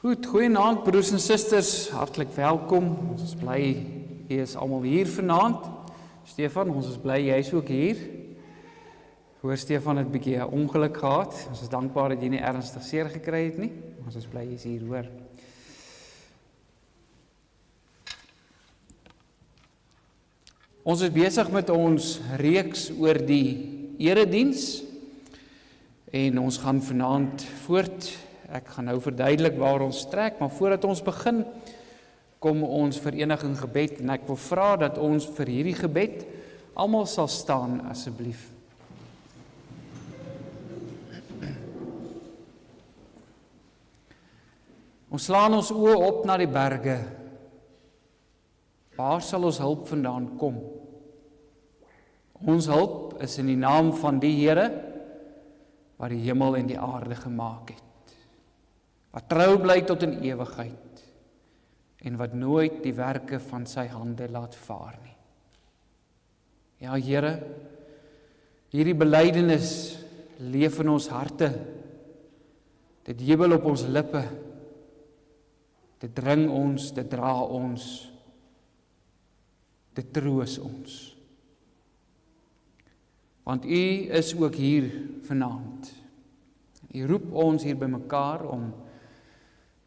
Goed, goeienaand broers en susters, hartlik welkom. Ons is bly jy is almal hier vanaand. Stefan, ons is bly jy is ook hier. Hoor Stefan het 'n bietjie 'n ongeluk gehad. Ons is dankbaar dat jy nie ernstig seer gekry het nie. Ons is bly jy is hier, hoor. Ons is besig met ons reeks oor die erediens en ons gaan vanaand voort. Ek gaan nou verduidelik waar ons trek, maar voordat ons begin, kom ons verenig in gebed en ek wil vra dat ons vir hierdie gebed almal sal staan asseblief. Ons slaan ons oë op na die berge. Waar sal ons hulp vandaan kom? Ons hulp is in die naam van die Here wat die hemel en die aarde gemaak het. Wat trou bly tot in ewigheid en wat nooit die werke van sy hande laat vaar nie. Ja, Here, hierdie belydenis leef in ons harte. Dit jubel op ons lippe. Dit dring ons, dit dra ons. Dit troos ons. Want U is ook hier vanaand. U roep ons hier bymekaar om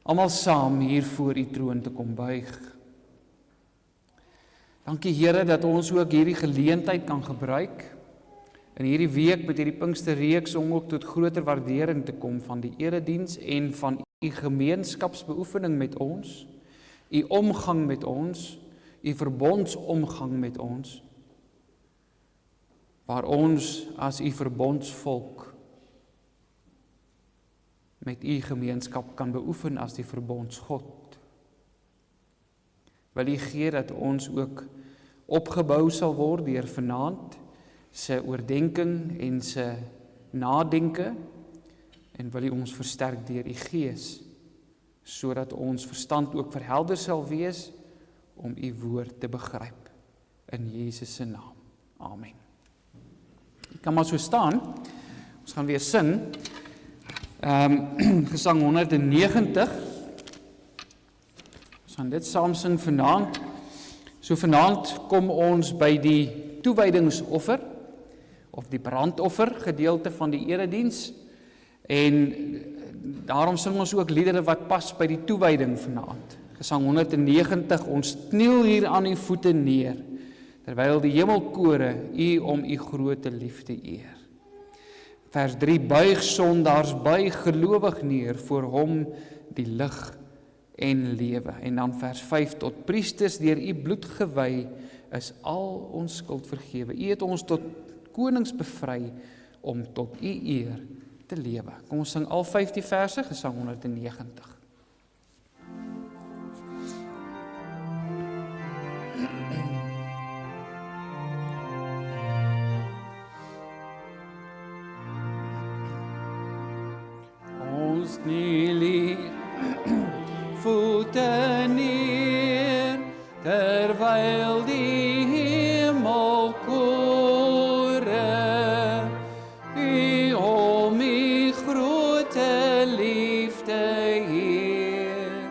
almal saam hier voor U troon te kom buig. Dankie Here dat ons ook hierdie geleentheid kan gebruik in hierdie week met hierdie Pinksterreeks om ook tot groter waardering te kom van die erediens en van U gemeenskapsbeoefening met ons, U omgang met ons, U verbondsomgang met ons, waar ons as U verbondsvolk met U gemeenskap kan beoefen as die verbondsgod. Wil U gee dat ons ook opgebou sal word deur vanaand se oordenking en se nadenke en wil U ons versterk deur U Gees sodat ons verstand ook verhelder sal wees om U woord te begryp in Jesus se naam. Amen. Jy kan maar so staan. Ons gaan weer sing. Gesang 190. Ons gaan dit saam sing vanaand. So vanaand kom ons by die toewydingsoffer of die brandoffer gedeelte van die erediens en daarom sing ons ook liedere wat pas by die toewyding vanaand. Gesang 190, ons kniel hier aan U voete neer, terwyl die hemelkore U om U groote liefde eer. Vers 3, buig sondaars, buig gelowig neer voor Hom die lig en lewe. En dan vers 5, tot priesters deur U bloed gewy, is al ons skuld vergewe. U het ons tot konings bevry om tot U eer te lewe. Kom ons sing al 15 verse, gesang 190. Ons kniel hier voete neer, terwyl die hemelkore U om U groote liefde eer,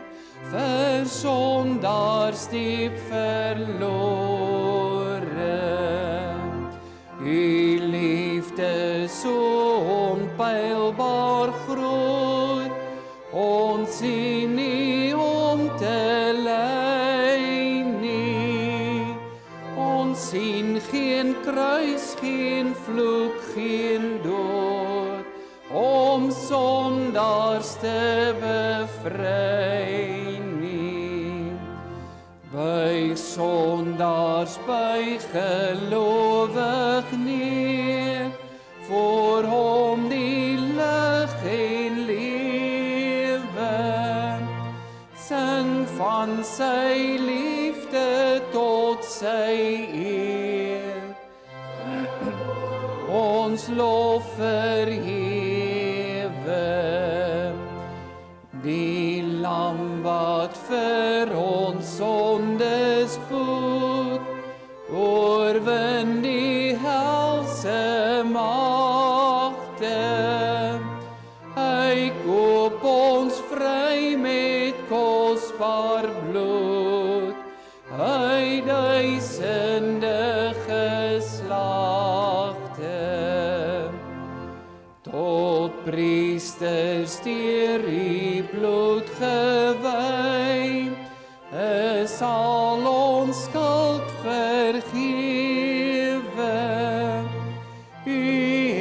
vir sondaars diep verlore. U liefde so onpeilbaar groot, ons sien nie om te lei nie. Ons sien geen kruis, geen vloek, geen dood, om sondaars te bevry nie. Buig sondaars, buig gelowig neer, voor Hom die lig en lewe, sing van sy liefde tot sy eer, ons lof verhewe, die lam wat vir ons sondes boet, oorwin die helse magte, hy koop ons vry met priesters deur U bloed gewy, sal ons skuld vergewe. U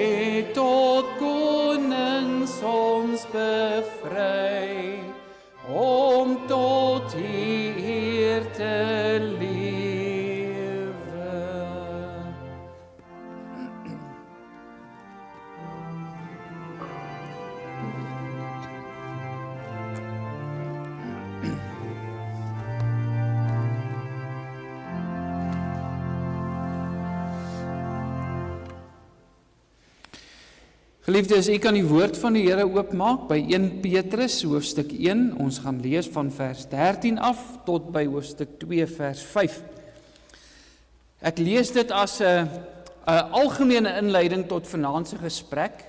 het tot konings ons bevry, om tot U eer te lewe. Geliefdes, ek kan die woord van die Here oopmaak by 1 Petrus hoofstuk 1. Ons gaan lees van vers 13 af tot by hoofstuk 2 vers 5. Ek lees dit as 'n algemene inleiding tot vanaand se gesprek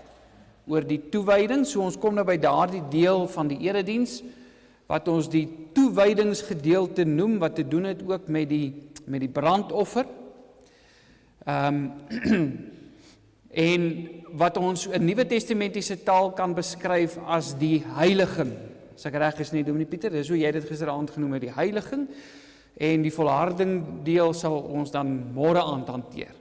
oor die toewyding. So ons kom nou by daardie deel van die erediens wat ons die toewydingsgedeelte noem, wat te doen het ook met die brandoffer. En wat ons in Nuwe Testamentiese taal kan beskryf as die heiliging. As ek reg is nie, Dominee Pieter, dis hoe jy dit gisteraand genoem het, die heiliging, en die volharding deel sal ons dan môre aand hanteer.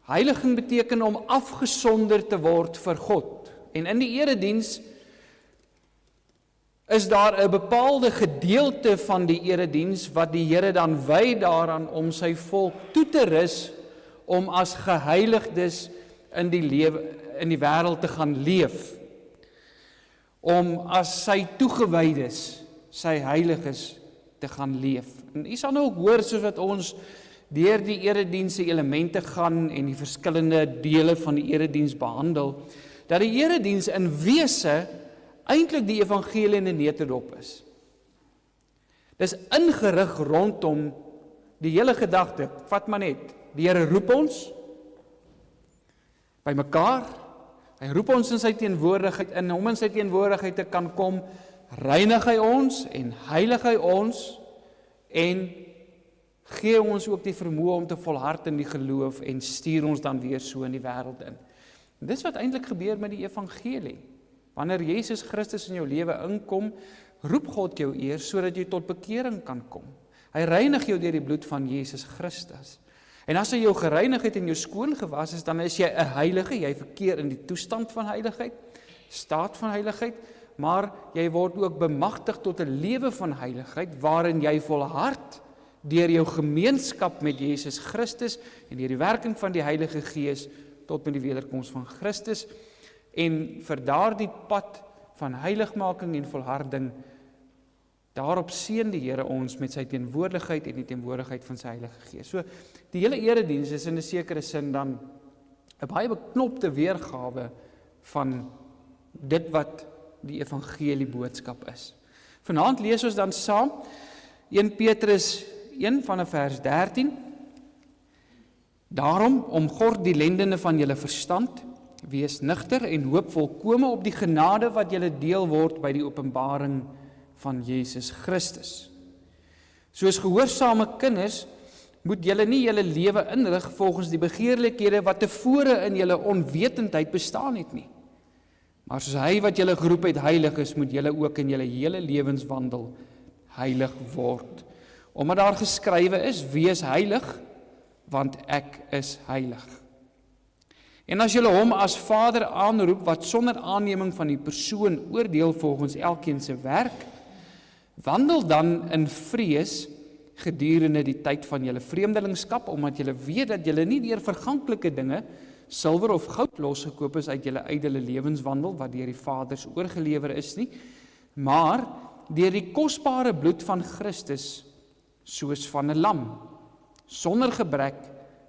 Heiliging beteken om afgesonder te word vir God. En in die erediens is daar 'n bepaalde gedeelte van die erediens wat die Here dan wy daaraan om sy volk toe te rus om as geheiligdes in die wêreld te gaan leef. Om as sy toegewydes, sy heiliges te gaan leef. En u sal nou ook hoor, soos wat ons deur die erediense elemente gaan en die verskillende dele van die erediens behandel, dat die erediens in wese eintlik die evangelie in 'n neutedop is. Dis ingerig rondom die hele gedagte, vat maar net, die Here roep ons by mekaar, hy roep ons in sy teenwoordigheid, in hom in sy teenwoordigheid te kan kom, reinig hy ons en heilig hy ons en gee ons ook die vermoë om te volhard in die geloof en stuur ons dan weer so in die wêreld in. En dis wat eintlik gebeur met die evangelie. Wanneer Jesus Christus in jou lewe inkom, roep God jou eers sodat jy tot bekering kan kom. Hy reinig jou deur die bloed van Jesus Christus. En as hy jou gereinig het en jou skoon gewas is, dan is jy 'n heilige, jy verkeer in die toestand van heiligheid, staat van heiligheid, maar jy word ook bemagtig tot 'n lewe van heiligheid, waarin jy volhard deur jou gemeenskap met Jesus Christus en deur die werking van die Heilige Gees tot met die wederkoms van Christus. En vir daardie pad van heiligmaking en volharding, daarop seën die Here ons met sy teenwoordigheid en die teenwoordigheid van sy Heilige Gees. So, die hele erediens is in 'n sekere sin dan 'n baie beknopte weergawe van dit wat die evangelie boodskap is. Vanaand lees ons dan saam 1 Petrus 1 van vers 13. Daarom, omgord die lendene van julle verstand, wees nugter en hoop volkome op die genade wat julle deel word by die openbaring van Jesus Christus. Soos gehoorsame kinders, moet julle nie julle lewe inrig volgens die begeerlikhede wat tevore in julle onwetendheid bestaan het nie. Maar soos hy wat julle geroep het heilig is, moet julle ook in julle hele lewenswandel heilig word. Omdat daar geskrywe is, wees heilig, want ek is heilig. En as julle hom as Vader aanroep, wat sonder aanneming van die persoon oordeel volgens elkeen se werk, wandel dan in vrees gedurende die tyd van julle vreemdelingskap, omdat julle weet dat julle nie deur verganklike dinge, silwer of goud losgekoop is uit julle ydelle lewenswandel, wat deur die Vaders oorgelewer is nie, maar deur die kosbare bloed van Christus, soos van 'n lam, sonder gebrek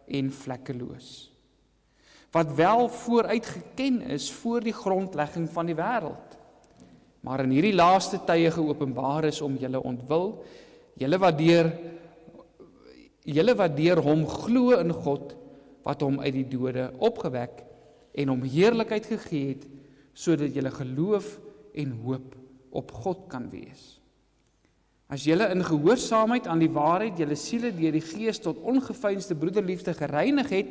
en vlekkeloos, wat wel vooruit geken is voor die grondlegging van die wêreld, maar in hierdie laaste tye geopenbaar is om julle ontwil, julle wat deur hom glo in God, wat hom uit die dode opgewek en hom heerlikheid gegee het, sodat julle geloof en hoop op God kan wees. As julle in gehoorsaamheid aan die waarheid julle siele deur die Gees tot ongeveinsde broederliefde gereinig het,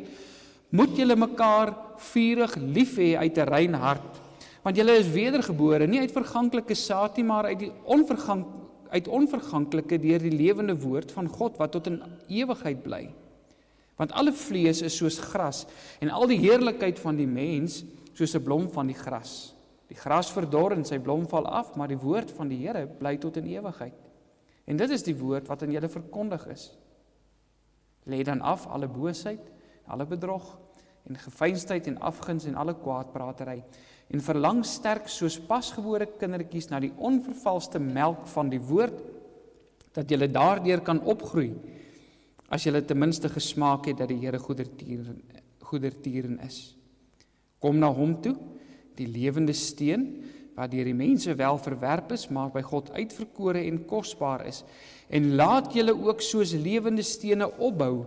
moet julle mekaar vurig lief hê uit 'n rein hart, want julle is wedergebore, nie uit verganklike saad nie, maar uit onverganklike deur die lewende woord van God wat tot in ewigheid bly. Want alle vlees is soos gras en al die heerlikheid van die mens soos 'n blom van die gras. Die gras verdor en sy blom val af, maar die woord van die Here bly tot in ewigheid. En dit is die woord wat aan julle verkondig is. Lê dan af alle boosheid, alle bedrog en geveinsdheid en afguns en alle kwaadpratery en verlang sterk soos pasgebore kindertjies na die onvervalste melk van die woord, dat julle daardeur kan opgroei, as julle ten minste gesmaak het dat die Here goedertieren is. Kom na hom toe, die lewende steen, wat deur die mense wel verwerp is, maar by God uitverkore en kosbaar is, en laat julle ook soos lewende stene opbou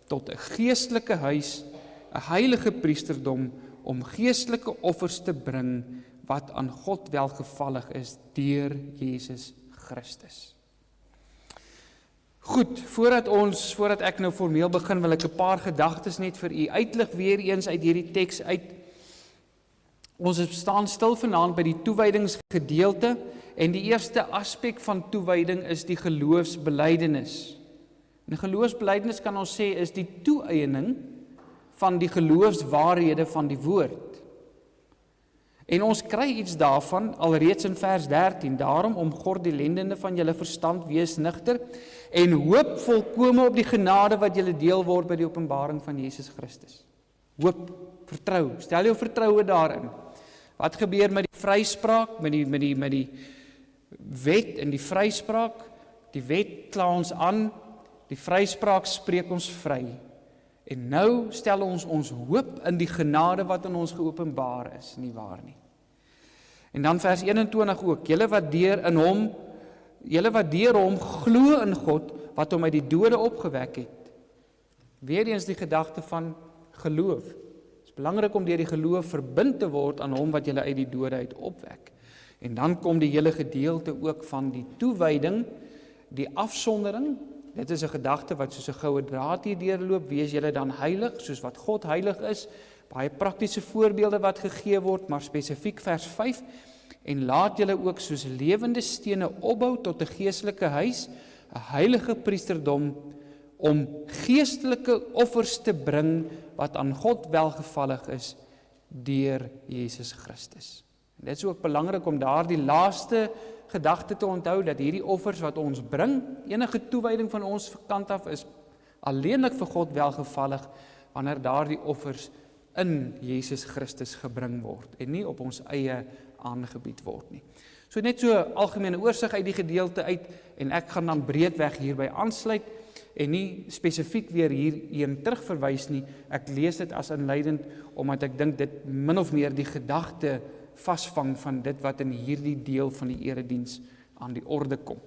tot 'n geestelike huis, 'n heilige priesterdom, om geestelike offers te bring wat aan God welgevallig is deur Jesus Christus. Goed, voordat ek nou formeel begin, wil ek 'n paar gedagtes net vir u uitlig weer eens uit hierdie teks uit. Ons staan stil vanaand by die toewydingsgedeelte en die eerste aspek van toewyding is die geloofsbelydenis. En geloofsbelydenis kan ons sê is die toeëiening van die geloofswaarhede van die woord. En ons kry iets daarvan alreeds in vers 13. Daarom omgord die lendene van julle verstand, wees nigter en hoop volkome op die genade wat julle deel word by die openbaring van Jesus Christus. Hoop, vertrou, stel jou vertroue daarin. Wat gebeur met die vryspraak, met die wet en die vryspraak? Die wet kla ons aan, die vryspraak spreek ons vry. En nou stel ons hoop in die genade wat in ons geopenbaar is, nie waar nie. En dan vers 21 ook, julle wat deur hom glo in God, wat hom uit die dode opgewek het. Weereens die gedagte van geloof. Het is belangrik om deur die geloof verbind te word aan hom wat julle uit die dode uit opwek. En dan kom die hele gedeelte ook van die toewyding, die afsondering. Dit is 'n gedagte wat soos 'n goue draad hier deurloop, wees julle dan heilig, soos wat God heilig is. Baie praktiese voorbeelde wat gegee word, maar spesifiek vers 5. En laat julle ook soos lewende stene opbou tot 'n geestelike huis, 'n heilige priesterdom, om geestelike offers te bring wat aan God welgevallig is deur Jesus Christus. En dit is ook belangrik om daardie laaste gedagte te onthou, dat hierdie offers wat ons bring, enige toewyding van ons kant af is alleenlik vir God welgevallig, wanneer daardie offers in Jesus Christus gebring word, en nie op ons eie aangebied word nie. So net so 'n algemene oorsig uit die gedeelte uit, en ek gaan dan breedweg hierby aansluit, en nie spesifiek weer hierheen terugverwys nie. Ek lees dit as inleidend, omdat ek dink dit min of meer die gedagte vasvang van dit wat in hierdie deel van die erediens aan die orde kom.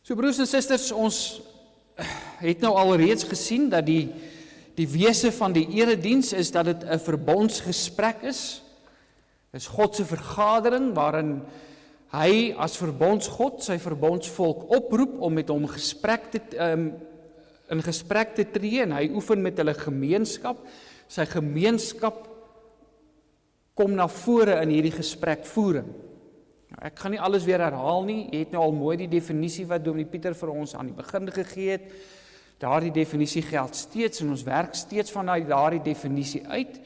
So broers en susters, ons het nou alreeds gesien dat die wese van die erediens is dat dit 'n verbondsgesprek is. Dit is God se vergadering waarin hy as verbondsgod sy verbondsvolk oproep om met hom in gesprek te tree, en hy oefen met hulle gemeenskap. Sy gemeenskap kom na vore in hierdie gesprekvoering. Nou, ek gaan nie alles weer herhaal nie. Jy het nou al mooi die definisie wat Dominee Pieter vir ons aan die begin gegee het. Daardie definisie geld steeds en ons werk steeds van daardie definisie uit.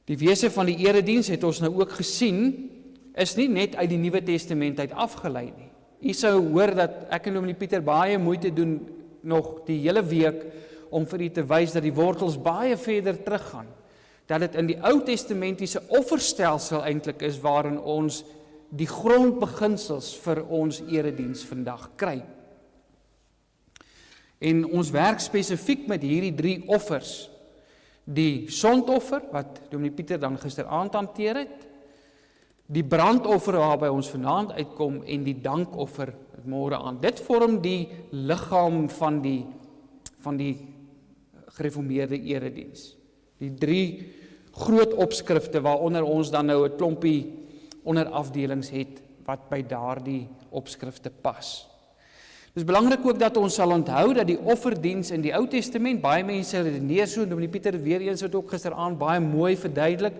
Die wese van die erediens het ons nou ook gesien, is nie net uit die Nuwe Testament uit afgelei nie. U sou hoor dat ek en Dominee Pieter baie moeite doen nog die hele week om vir u te wys dat die wortels baie verder teruggaan. Dat dit in die Ou Testamentiese offerstelsel eintlik is waarin ons die grondbeginsels vir ons erediens vandag kry. En ons werk spesifiek met hierdie 3 offers. Die sondoffer, wat Dominee Pieter dan gisteraand hanteer het, die brandoffer waarby ons vanaand uitkom, en die dankoffer môre aan. Dit vorm die liggaam van die gereformeerde erediens. Die 3 groot opskrifte waaronder ons dan nou 'n klompie onderafdelings het wat by daardie opskrifte pas. Dit is belangrik ook dat ons sal onthou dat die offerdiens in die Ou Testament, baie mense redeneer so, Dominee Pieter weer eens het ook gisteraan baie mooi verduidelik,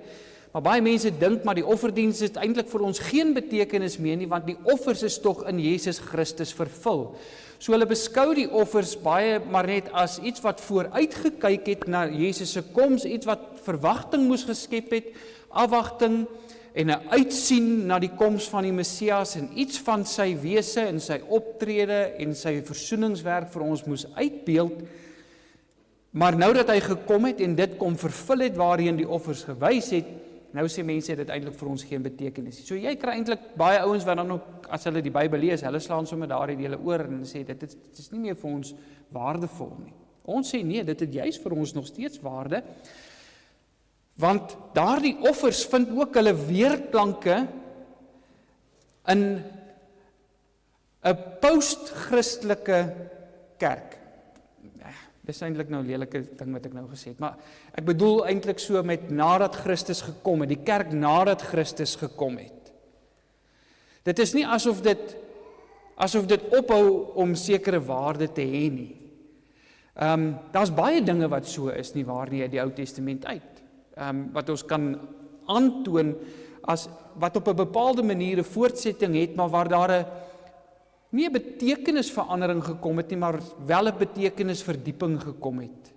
maar baie mense dink maar die offerdiens het eintlik vir ons geen betekenis meer nie, want die offers is tog in Jesus Christus vervul. So hulle beskou die offers baie maar net as iets wat vooruitgekyk het na Jesus se koms, iets wat verwagting moes geskep het, afwagting en 'n uitsien na die koms van die Messias en iets van sy wese en sy optrede en sy versoeningswerk vir ons moes uitbeeld. Maar nou dat hy gekom het en dit kom vervul het waarheen die offers gewys het, nou sê mense dit eintlik vir ons geen betekenis nie. So jy kry eintlik baie ouens wat dan ook as hulle die Bybel lees, hulle slaan sommer daardie dele oor en sê dit is nie meer vir ons waardevol nie. Ons sê nee, dit het juis vir ons nog steeds waarde. Want daardie offers vind ook hulle weerklanke in 'n post-Christelike kerk. Dis eintlik nou 'n lelike ding wat ek nou gesê het, maar ek bedoel eintlik so met nadat Christus gekom het, die kerk nadat Christus gekom het. Dit is nie asof dit ophou om sekere waarde te hê nie. Daar's baie dinge wat so is nie waar nie uit die Ou Testament uit. Wat ons kan aantoon as wat op 'n bepaalde manier 'n voortsetting het, maar waar daar nie 'n betekenisverandering gekom het nie, maar wel 'n betekenisverdieping gekom het.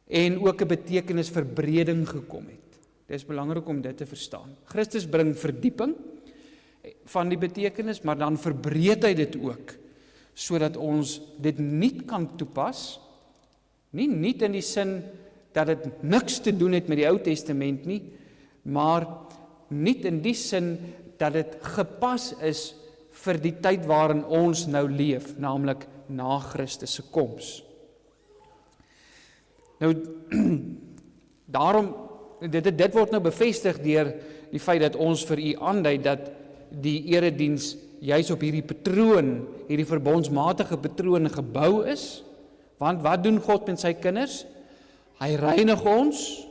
En ook 'n betekenisverbreding gekom het. Dit is belangrik om dit te verstaan. Christus bring verdieping van die betekenis, maar dan verbreed hy dit ook, sodat ons dit nie kan toepas, nie in die sin dat dit niks te doen het met die Ou Testament nie, maar nie in die sin dat dit gepas is vir die tyd waarin ons nou leef, naamlik na Christus se koms. Nou, daarom, dit word nou bevestig deur die feit dat ons vir u aandui dat die erediens juis op hierdie patroon, hierdie verbondsmatige patroon gebou is, want wat doen God met sy kinders? Hy reinig ons,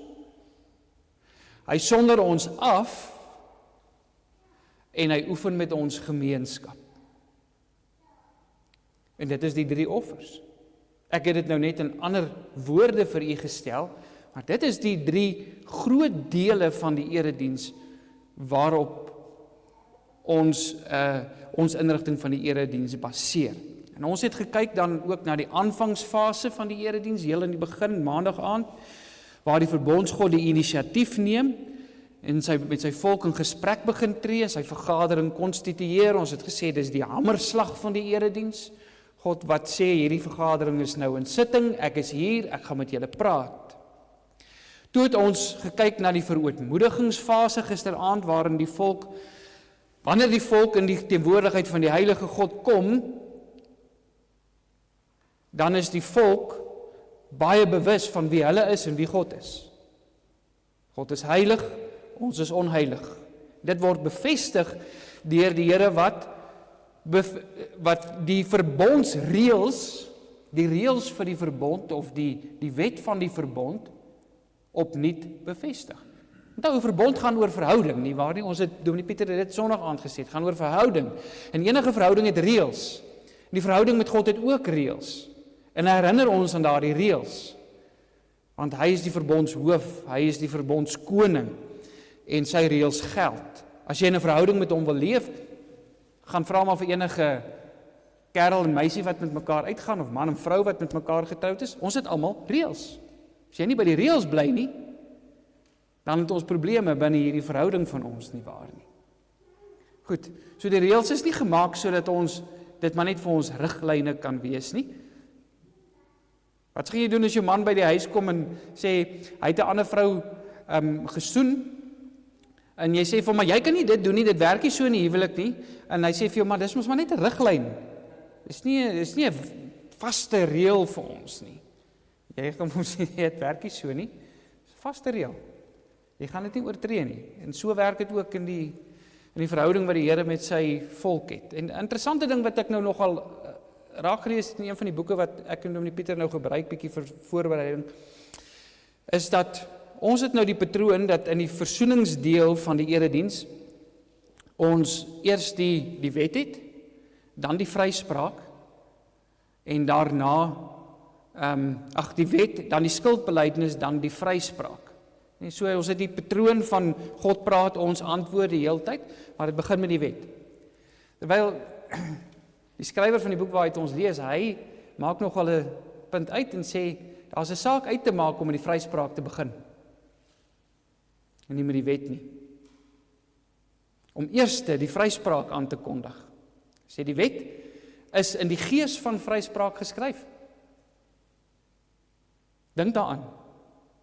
hy sonder ons af, en hy oefen met ons gemeenskap. En dit is die 3 offers. Ek het dit nou net in ander woorde vir u gestel, maar dit is die 3 groot dele van die erediens waarop ons inrigting van die erediens baseer. En ons het gekyk dan ook na die aanvangsfase van die erediens, heel in die begin, maandag aand, waar die verbondsgod die inisiatief neem, en met sy volk in gesprek begin tree, sy vergadering konstitueer. Ons het gesê, dis die hamerslag van die erediens. God wat sê, hierdie vergadering is nou in sitting, ek is hier, ek gaan met julle praat. Toe het ons gekyk na die verootmoedigingsfase gisteraand, waarin wanneer die volk in die teenwoordigheid van die heilige God kom, dan is die volk baie bewus van wie hulle is en wie God is. God is heilig, ons is onheilig. Dit word bevestig deur die Here wat die verbondsreëls, die reëls vir die verbond of die wet van die verbond opnuut bevestig. Onthou, 'n verbond gaan oor verhouding, nie waar nie? Ons het Dominee Pieter dit Sondag aand gesê, dit gaan oor verhouding. En enige verhouding het reëls. En die verhouding met God het ook reëls. En herinner ons aan daardie reëls. Want hy is die verbondshoof, hy is die verbondskoning en sy reëls geld. As jy in 'n verhouding met hom wil leef, gaan vra maar vir enige kerel en meisie wat met mekaar uitgaan of man en vrou wat met mekaar getroud is. Ons het almal reëls. As jy nie by die reëls bly nie, dan het ons probleme binne hierdie verhouding van ons, nie waar nie. Goed, so die reëls is nie gemaak sodat ons dit maar net vir ons riglyne kan wees nie. Wat gaan jy doen as jou man by die huis kom en sê, hy het 'n ander vrou gesoen, en jy sê vir hom, maar jy kan nie dit doen nie, dit werk nie so in die huwelik nie, en hy sê vir jou, maar dis mos maar net 'n riglyn. Dis nie 'n vaste reël vir ons nie. Jy gaan hom sê, dit werk nie so nie, dis 'n vaste reël. Jy gaan dit nie oortree nie, en so werk dit ook in die verhouding wat die Here met sy volk het. En 'n interessante ding wat ek nou nogal raak gelees in een van die boeke wat ek en Dominee Pieter nou gebruik, bietjie vir voorbereiding, is dat ons het nou die patroon dat in die versoeningsdeel van die erediens ons eers die wet het, dan die vryspraak en daarna die wet, dan die skuldbelydenis, dan die vryspraak. En so ons het die patroon van God praat ons antwoord die hele tyd, maar dit begin met die wet. Terwyl die skrywer van die boek waaruit ons lees, hy maak nogal 'n punt uit en sê, daar's 'n saak uit te maak om met die vryspraak te begin. En nie met die wet nie. Om eerste die vryspraak aan te kondig. Sê die wet is in die gees van vryspraak geskryf. Dink daaraan.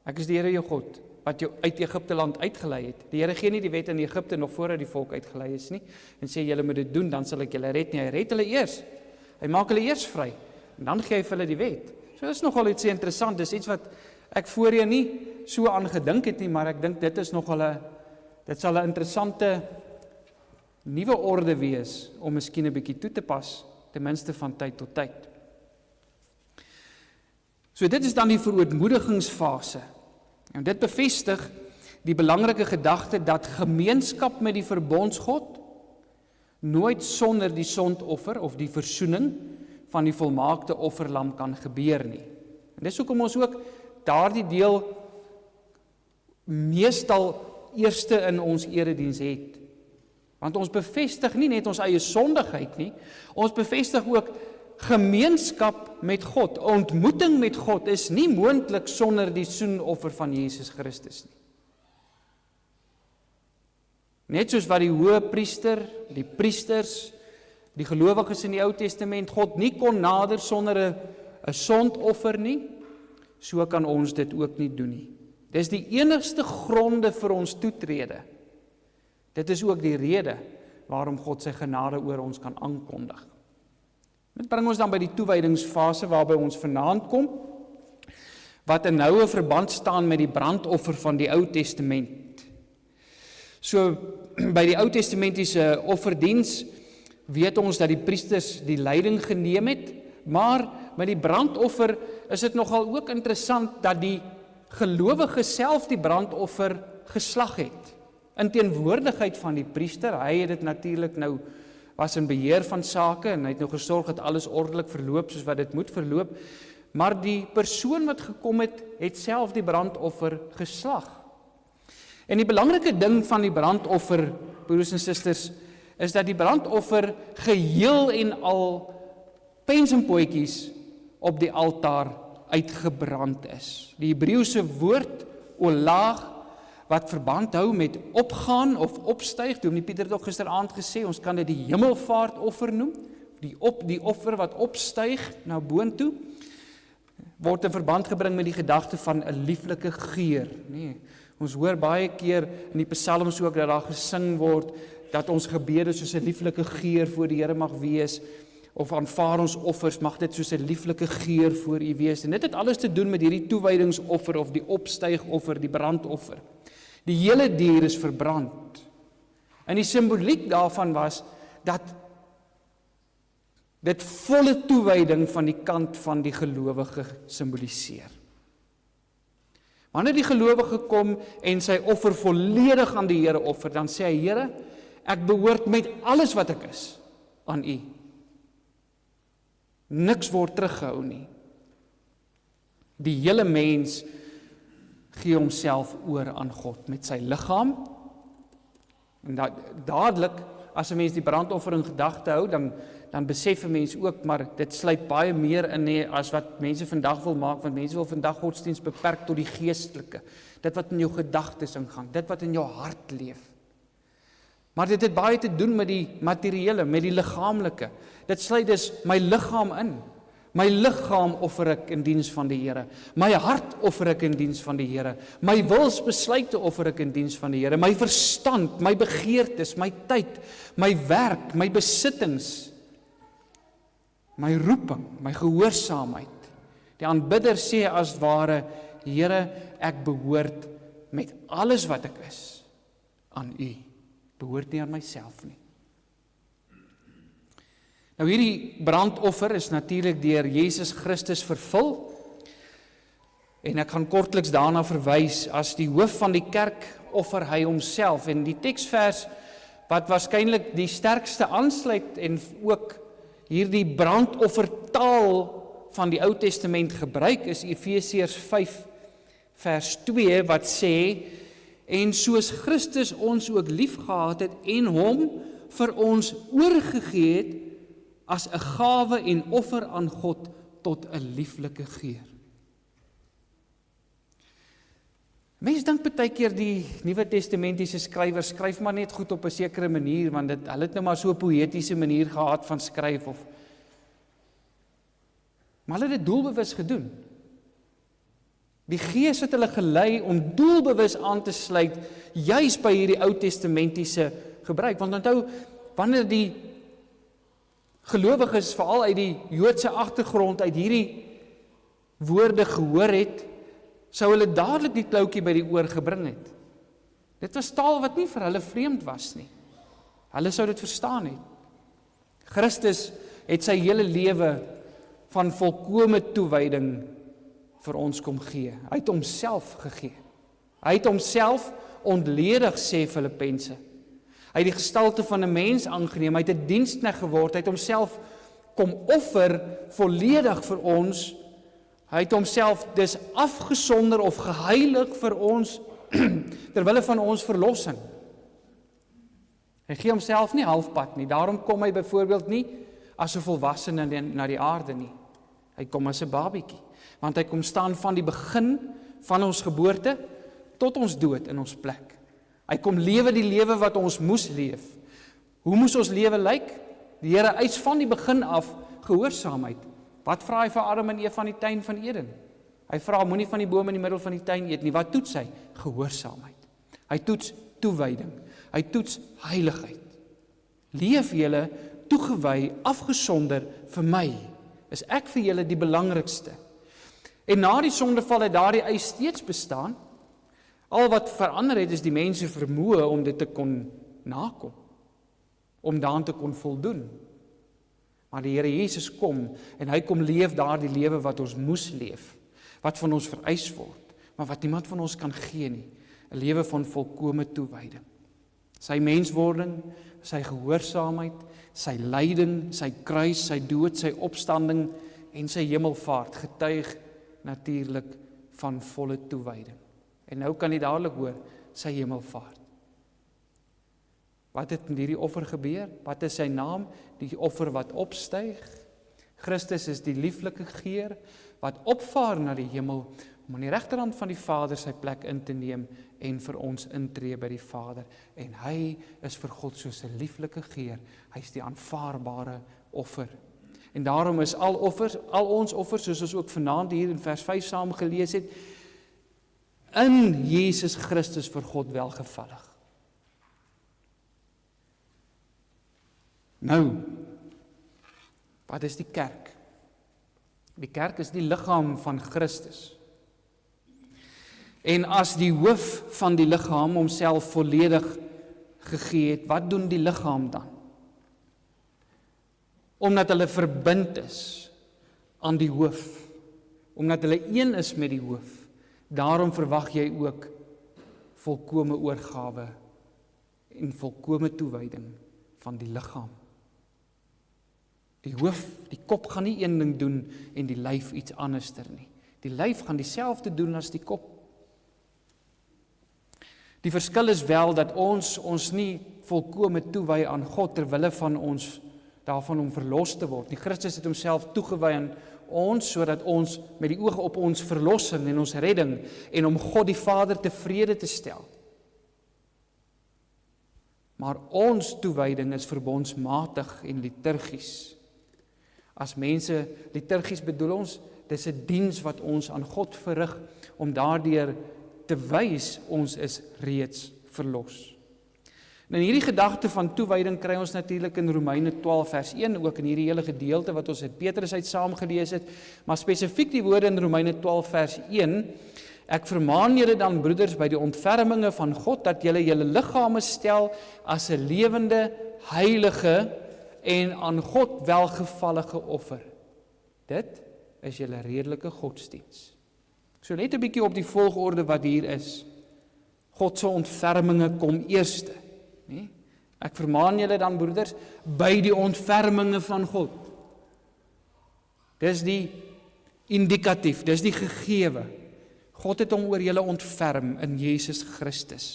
Ek is die Here jou God, wat jou uit Egipte land uitgelei het. Die Here gee nie die wet in Egipte nog voordat die volk uitgelei is nie, en sê julle moet dit doen, dan sal ek julle red nie. Hy red hulle eers. Hy maak hulle eers vry, en dan gee hy vir hulle die wet. So is nogal iets interessant, dis iets wat ek voorheen nie so aan gedink het nie, maar ek dink dit is nogal dit sal 'n interessante nuwe orde wees, om miskien 'n bietjie toe te pas, ten minste van tyd tot tyd. So dit is dan die verootmoedigingsfase. En dit bevestig die belangrike gedagte dat gemeenskap met die verbondsgod nooit sonder die sondoffer of die versoening van die volmaakte offerlam kan gebeur nie. En dis hoekom ons ook daardie deel meestal eerste in ons erediens het. Want ons bevestig nie net ons eie sondigheid nie, ons bevestig ook gemeenskap met God. Ontmoeting met God is nie moontlik sonder die soenoffer van Jesus Christus nie. Net soos wat die hoëpriester, die priesters, die gelowiges in die Ou Testament God nie kon nader sonder 'n sondoffer nie, so kan ons dit ook nie doen nie. Dis die enigste gronde vir ons toetrede. Dit is ook die rede waarom God sy genade oor ons kan aankondig. Dit bring ons dan by die toewydingsfase waarby ons vanaand kom, wat in noue verband staan met die brandoffer van die Ou Testament. So by die Ou Testamentiese offerdiens weet ons dat die priesters die leiding geneem het, maar met die brandoffer is dit nogal ook interessant dat die gelowige self die brandoffer geslag het, in teenwoordigheid van die priester. Hy het dit natuurlik nou, was in beheer van sake, en hy het nou gesorg dat alles ordelik verloop, soos wat dit moet verloop, maar die persoon wat gekom het, het self die brandoffer geslag. En die belangrike ding van die brandoffer, broers en susters, is dat die brandoffer geheel en al pens en potjies op die altaar uitgebrand is. Die Hebreëse woord olaag, wat verband hou met opgaan of opstyg, Dominee Pieter het ook gisteraand gesê, ons kan dit die hemelvaartoffer noem, die offer wat opstyg na boontoe, word in verband gebring met die gedagte van 'n lieflike geur. Nee, ons hoor baie keer in die psalms ook dat daar gesing word, dat ons gebede soos 'n lieflike geur voor die Here mag wees, of aanvaar ons offers, mag dit soos 'n lieflike geur voor U wees. En dit het alles te doen met hierdie toewydingsoffer of die opstygoffer, die brandoffer. Die hele dier is verbrand. En die simboliek daarvan was dat dit volle toewyding van die kant van die gelowige simboliseer. Wanneer die gelowige kom en sy offer volledig aan die Here offer, dan sê hy, Here, ek behoort met alles wat ek is aan U. Niks word teruggehou nie. Die hele mens gee homself oor aan God met sy liggaam. En dadelik, as 'n mens die brandoffer in gedagte hou, dan besef 'n mens ook, maar dit sluit baie meer in as wat mense vandag wil maak, want mense wil vandag godsdiens beperk tot die geestelike, dit wat in jou gedagtes ingaan, dit wat in jou hart leef. Maar dit het baie te doen met die materiële, met die liggaamlike. Dit sluit dus my liggaam in. My liggaam offer ek in diens van die Here. My hart offer ek in diens van die Here. My wilsbesluite offer ek in diens van die Here. My verstand, my begeertes, my tyd, my werk, my besittings, my roeping, my gehoorsaamheid. Die aanbidder sê as ware, Here, ek behoort met alles wat ek is aan U. Behoort nie aan myself nie. Nou hierdie brandoffer is natuurlik deur Jesus Christus vervul, en ek gaan kortliks daarna verwys, as die hoof van die kerk offer hy homself, en die teksvers wat waarskynlik die sterkste aansluit en ook hierdie brandoffertaal van die Ou Testament gebruik, is Efesiërs 5 vers 2 wat sê, en soos Christus ons ook liefgehad het en hom vir ons oorgegee het as 'n gawe en offer aan God tot 'n lieflike geur. Mense dink baie keer die Nuwe Testamentiese skrywers skryf maar net goed op 'n sekere manier, want hulle het nou maar so 'n poëtiese manier gehad van skryf maar hulle het dit doelbewus gedoen. Die Gees het hulle gelei om doelbewus aan te sluit juis by hierdie Ou Testamentiese gebruik, want onthou, wanneer die gelowiges veral uit die Joodse agtergrond uit hierdie woorde gehoor het, sou hulle dadelik die kloutjie by die oor gebring het. Dit was taal wat nie vir hulle vreemd was nie. Hulle sou dit verstaan het. Christus het sy hele lewe van volkome toewyding vir ons kom gee. Hy het homself gegee. Hy het homself ontledig, sê Filippense. Hy het die gestalte van 'n mens aangeneem, hy het 'n diensknegt geword, hy het homself kom offer volledig vir ons. Hy het homself dus afgesonder of geheilig vir ons terwille van ons verlossing. Hy gee homself nie halfpad nie. Daarom kom hy byvoorbeeld nie as 'n volwassene na die aarde nie. Hy kom as 'n babietjie, want hy kom staan van die begin van ons geboorte tot ons dood in ons plek. Hy kom lewe die lewe wat ons moes leef. Hoe moes ons lewe lyk? Die Here eis van die begin af gehoorsaamheid. Wat vra hy vir Adam en Eva van die tuin van Eden? Hy vra, moenie van die boom in die middel van die tuin eet nie. Wat toets hy? Gehoorsaamheid. Hy toets toewyding. Hy toets heiligheid. Leef julle toegewy, afgesonder vir my. Is ek vir julle die belangrikste? En na die sondeval het daardie eis steeds bestaan. Al wat verander het, is die mense vermoë om dit te kon nakom. Om daaraan te kon voldoen. Maar die Here Jesus kom en hy kom leef daardie lewe wat ons moes leef, wat van ons vereis word, maar wat niemand van ons kan gee nie, 'n lewe van volkome toewyding. Sy menswording, sy gehoorsaamheid, sy lyding, sy kruis, sy dood, sy opstanding en sy hemelvaart getuig natuurlik van volle toewyding. En nou kan jy dadelik hoor, sy hemelvaart. Wat het met hierdie offer gebeur? Wat is sy naam? Die offer wat opstyg. Christus is die lieflike geur wat opvaar na die hemel om aan die regterhand van die Vader sy plek in te neem en vir ons intree by die Vader. En hy is vir God soos 'n lieflike geur. Hy is die aanvaarbare offer. En daarom is al ons offers, soos ons ook vanaand hier in vers 5 saam gelees het, in Jesus Christus vir God welgevallig. Nou, wat is die kerk? Die kerk is die liggaam van Christus. En as die hoof van die liggaam homself volledig gegee het, wat doen die liggaam dan? Omdat hulle verbind is aan die hoof, omdat hulle een is met die hoof, daarom verwag jy ook volkome oorgawe en volkome toewyding van die liggaam. Die hoof, die kop gaan nie een ding doen en die lyf iets anderster nie. Die lyf gaan dieselfde doen as die kop. Die verskil is wel dat ons nie volkome toewy aan God terwille van ons daarvan om verlos te word. Die Christus het homself toegewy aan ons sodat ons met die oog op ons verlossing en ons redding en om God die Vader tevrede te stel. Maar ons toewyding is verbondsmatig en liturgies. As mense liturgies bedoel ons, dis 'n diens wat ons aan God verrig om daardeur te wys ons is reeds verlos. En in hierdie gedagte van toewyding kry ons natuurlik in Romeine 12 vers 1, ook in hierdie hele gedeelte wat ons uit Petrus uit saam gelees het, maar spesifiek die woorde in Romeine 12 vers 1, ek vermaan julle dan broeders by die ontferminge van God, dat julle julle liggame stel as 'n lewende, heilige en aan God welgevallige offer. Dit is julle redelike godsdiens. So net 'n bietjie op die volgorde wat hier is. God se ontferminge kom eerste. Nee? Ek vermaan julle dan broeders by die ontferminge van God. Dis die indikatief, dis die gegewe. God het hom oor julle ontferm in Jesus Christus.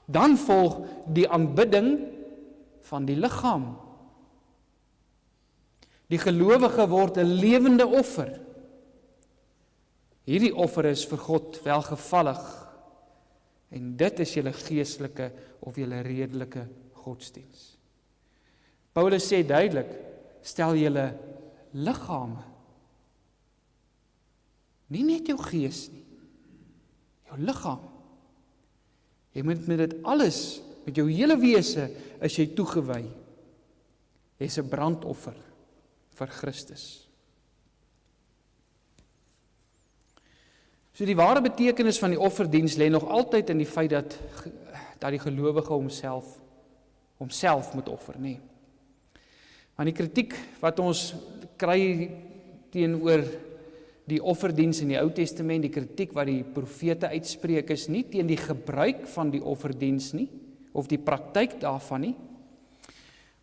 Dan volg die aanbidding van die liggaam. Die gelowige word 'n lewende offer. Hierdie offer is vir God welgevallig. En dit is julle geestelike of julle redelike godsdiens. Paulus sê duidelik, stel julle liggame. Nie net jou gees nie, jou liggaam. Jy moet met dit alles, met jou hele wese, is jy toegewy. Jy's 'n brandoffer vir Christus. So die ware betekenis van die offerdiens lê nog altyd in die feit dat die gelowige homself moet offer, nê. Maar die kritiek wat ons kry teenoor die offerdiens in die Ou Testament, die kritiek wat die profete uitspreek, is nie teen die gebruik van die offerdiens nie, of die praktyk daarvan nie,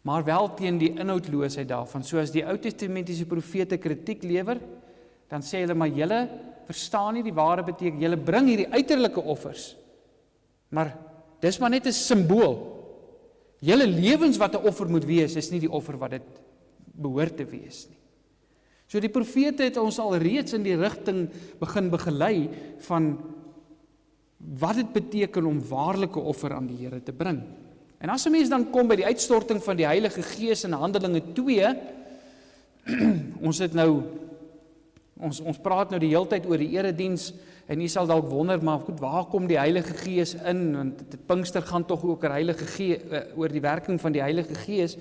maar wel teen die inhoudloosheid daarvan. So as die Ou Testamentiese profete kritiek lewer, dan sê hulle, maar julle verstaan nie die ware beteken, julle bring hierdie uiterlike offers, maar dis maar net 'n simbool. Julle lewens wat 'n offer moet wees, is nie die offer wat dit behoort te wees nie. So die profete het ons al reeds in die rigting begin begelei van wat dit beteken om waarlike offer aan die Here te bring. En as 'n mens dan kom by die uitstorting van die Heilige Gees in Handelinge 2, ons praat nou die hele tyd oor die erediens, en jy sal dalk wonder, maar goed, waar kom die Heilige Gees in? Want dit Pinkster gaan tog ook oor die werking van die Heilige Gees.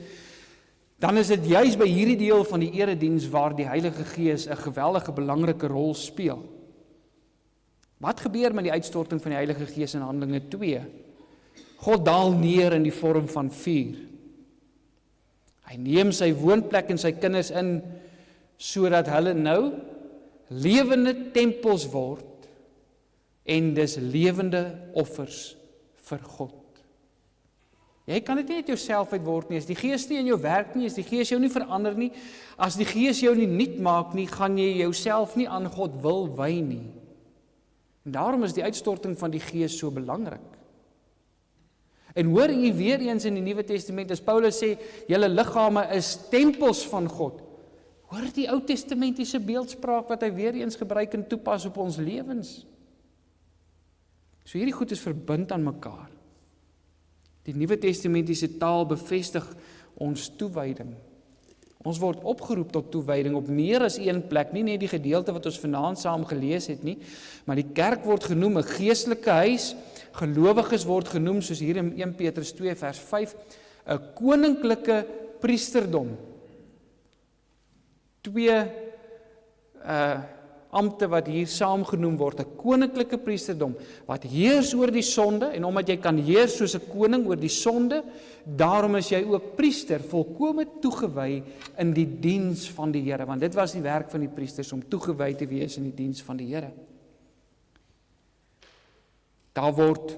Dan is dit juis by hierdie deel van die erediens waar die Heilige Gees 'n geweldige belangrike rol speel. Wat gebeur met die uitstorting van die Heilige Gees in Handelinge 2? God daal neer in die vorm van vuur. Hy neem sy woonplek en sy kinders in, sodat hulle nou lewende tempels word, en dis lewende offers vir God. Jy kan dit nie uit jouself uit word nie, as die Gees nie in jou werk nie, as die Gees jou nie verander nie, as die Gees jou nie nuut maak nie, gaan jy jouself nie aan God wil wy nie. En daarom is die uitstorting van die Gees so belangrik. En hoor jy weer eens in die Nuwe Testament, as Paulus sê, julle liggame is tempels van God. Hoor die Ou Testamentiese beeldspraak wat hy weer eens gebruik en toepas op ons lewens. So hierdie goed is verbind aan mekaar. Die Nuwe Testamentiese taal bevestig ons toewyding. Ons word opgeroep tot toewyding op meer as een plek, nie net die gedeelte wat ons vanaand saam gelees het nie, maar die kerk word genoem 'n geestelike huis, gelowiges word genoem, soos hier in 1 Petrus 2 vers 5, 'n koninklike priesterdom. Twee ampte wat hier saam genoem word, 'n koninklike priesterdom, wat heers oor die sonde, en omdat jy kan heers soos 'n koning oor die sonde, daarom is jy ook priester, volkome toegewy in die diens van die Here, want dit was die werk van die priesters, om toegewy te wees in die diens van die Here. Daar word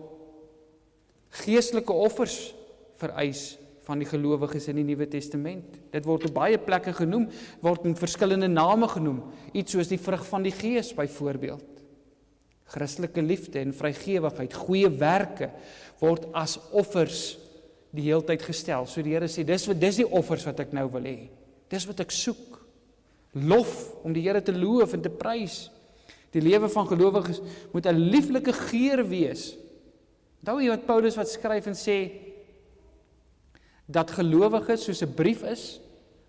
geestelike offers vereis van die gelowiges in die Nuwe Testament. Dit word op baie plekke genoem, word in verskillende name genoem, iets soos die vrug van die Gees byvoorbeeld. Christelike liefde en vrygewigheid, goeie werke, word as offers die heeltyd gestel. So die Here sê, dis die offers wat ek nou wil hê. Dis wat ek soek. Lof, om die Here te loof en te prys. Die lewe van gelowiges moet 'n lieflike geur wees. Onthou jy wat Paulus wat skryf en sê, dat gelowiges soos 'n brief is,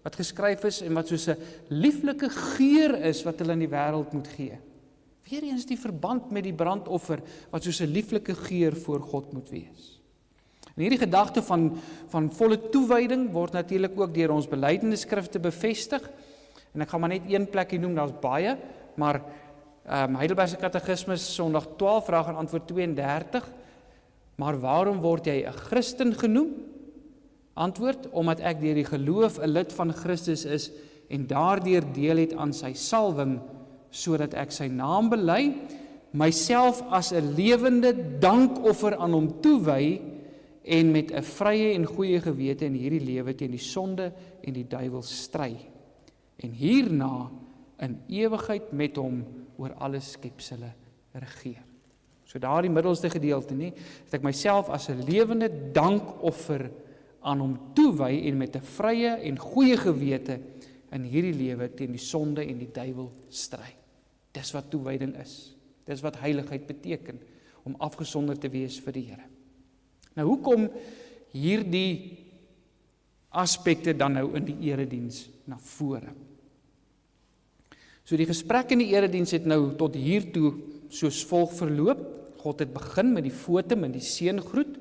wat geskryf is, en wat soos 'n lieflike geur is, wat hulle in die wêreld moet gee. Weereens die verband met die brandoffer, wat soos 'n lieflike geur voor God moet wees. En hierdie gedagte van volle toewyding word natuurlik ook deur ons belydenisskrifte bevestig, en ek gaan maar net een plekkie noem, daar's baie, maar Heidelbergse Katekismus, Sondag 12, vraag en antwoord 32, maar waarom word jy 'n Christen genoem? Antwoord, omdat ek deur die geloof 'n lid van Christus is, en daardeur deel het aan sy salwing, sodat ek sy naam bely, myself as 'n lewende dankoffer aan hom toewy, en met 'n vrye en goeie gewete in hierdie lewe teen die sonde en die duiwel stry. en hierna in ewigheid met hom oor alle skepsele regeer. So daardie middelste gedeelte nie, dat ek myself as 'n lewende dankoffer aan hom toewy en met 'n vrye en goeie gewete in hierdie lewe teen die sonde en die duiwel stry. Dis wat toewyding is. Dis wat heiligheid beteken, om afgesonder te wees vir die Here. Nou hoekom hierdie aspekte dan nou in die erediens na vore? So die gesprek in die erediens het nou tot hiertoe soos volg verloop. God het begin met die fotum en die seëngroet.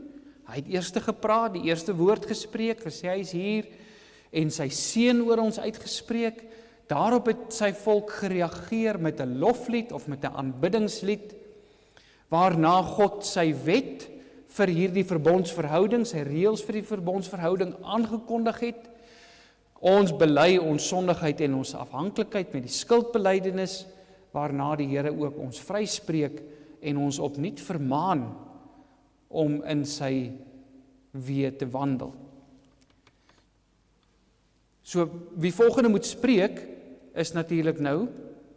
Hy het eers gepraat, die eerste woord gespreek, gesê hy is hier en sy seën oor ons uitgespreek. Daarop het sy volk gereageer met 'n loflied of met 'n aanbiddingslied, waarna God sy wet vir hierdie verbondsverhouding, sy reëls vir die verbondsverhouding aangekondig het. Ons bely ons sondigheid en ons afhanklikheid met die skuldbelydenis, waarna die Here ook ons vryspreek en ons opnuut vermaan om in sy weë te wandel. So wie volgende moet spreek is natuurlik nou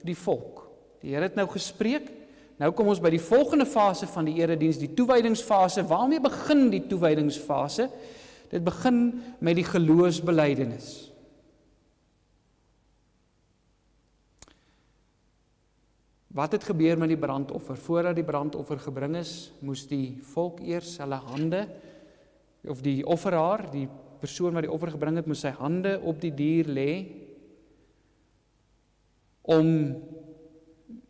die volk. Die Here het nou gespreek. Nou kom ons by die volgende fase van die erediens, die toewydingsfase. Waarmee begin die toewydingsfase? Dit begin met die geloofsbelydenis. Wat het gebeur met die brandoffer? Voordat die brandoffer gebring is, moes die volk eers hulle hande, of die offeraar, die persoon wat die offer gebring het, moes sy hande op die dier lê, om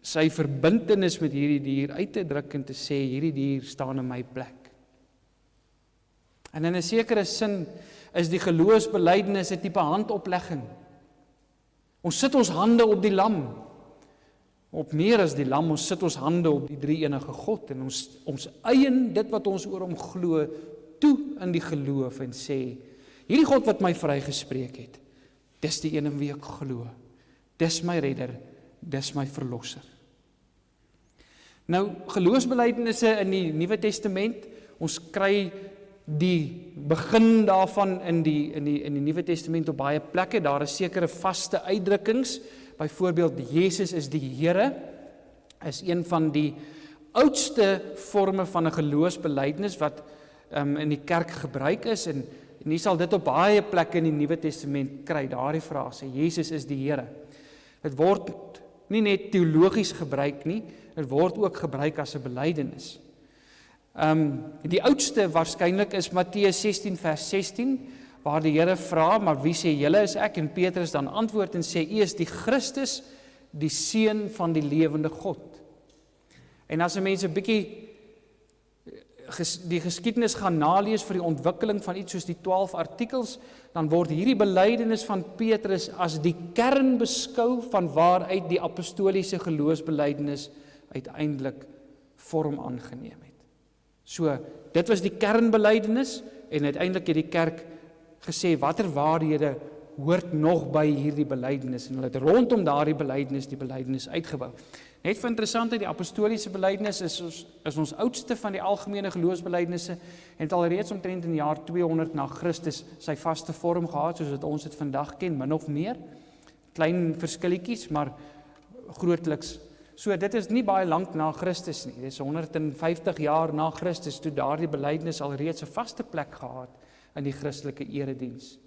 sy verbintenis met hierdie dier uit te druk en te sê, hierdie dier staan in my plek. En in 'n sekere sin is die geloofsbelydenis 'n tipe handoplegging. Ons sit ons hande op die lam, op meer as die lam, ons sit ons hande op die drie-enige God en ons eien dit wat ons oor hom glo toe in die geloof en sê, hierdie God wat my vrygespreek het, dis die een in wie ek glo, dis my redder, dis my verlosser. Nou, geloofsbelydnisse in die Nuwe Testament, ons kry die begin daarvan in die Nuwe Testament op baie plekke. Daar is sekere vaste uitdrukkings. Byvoorbeeld, Jesus is die Here, is een van die oudste forme van 'n geloofsbelydnis wat in die kerk gebruik is, en jy sal dit op baie plekke in die Nuwe Testament kry, daardie frase, Jesus is die Here. Dit word nie net teologies gebruik nie, dit word ook gebruik as 'n belydenis. Die oudste waarskynlik is Matteus 16 vers 16, waar die Here vra, maar wie sê julle is ek? En Petrus dan antwoord en sê, U is die Christus, die Seun van die lewende God. En as 'n mens 'n bietjie die geskiedenis gaan nalees vir die ontwikkeling van iets soos die 12 artikels, dan word hierdie belydenis van Petrus as die kern beskou van waaruit die apostoliese geloofsbelydenis uiteindelik vorm aangeneem het. So, dit was die kernbelydenis en uiteindelik het die kerk gesê watter waarhede hoort nog by hierdie belydenis en hulle het rondom daardie belydenis die belydenis uitgebou. Net vir interessantheid, die apostoliese belydenis is ons oudste van die algemene geloofsbelydnisse en het alreeds omtrent in die jaar 200 na Christus sy vaste vorm gehad, soos wat ons dit vandag ken, min of meer. Klein verskilletjies, maar grootliks. So dit is nie baie lank na Christus nie. Dit is 150 jaar na Christus toe daardie belydenis alreeds 'n vaste plek gehad in die Christelike erediens.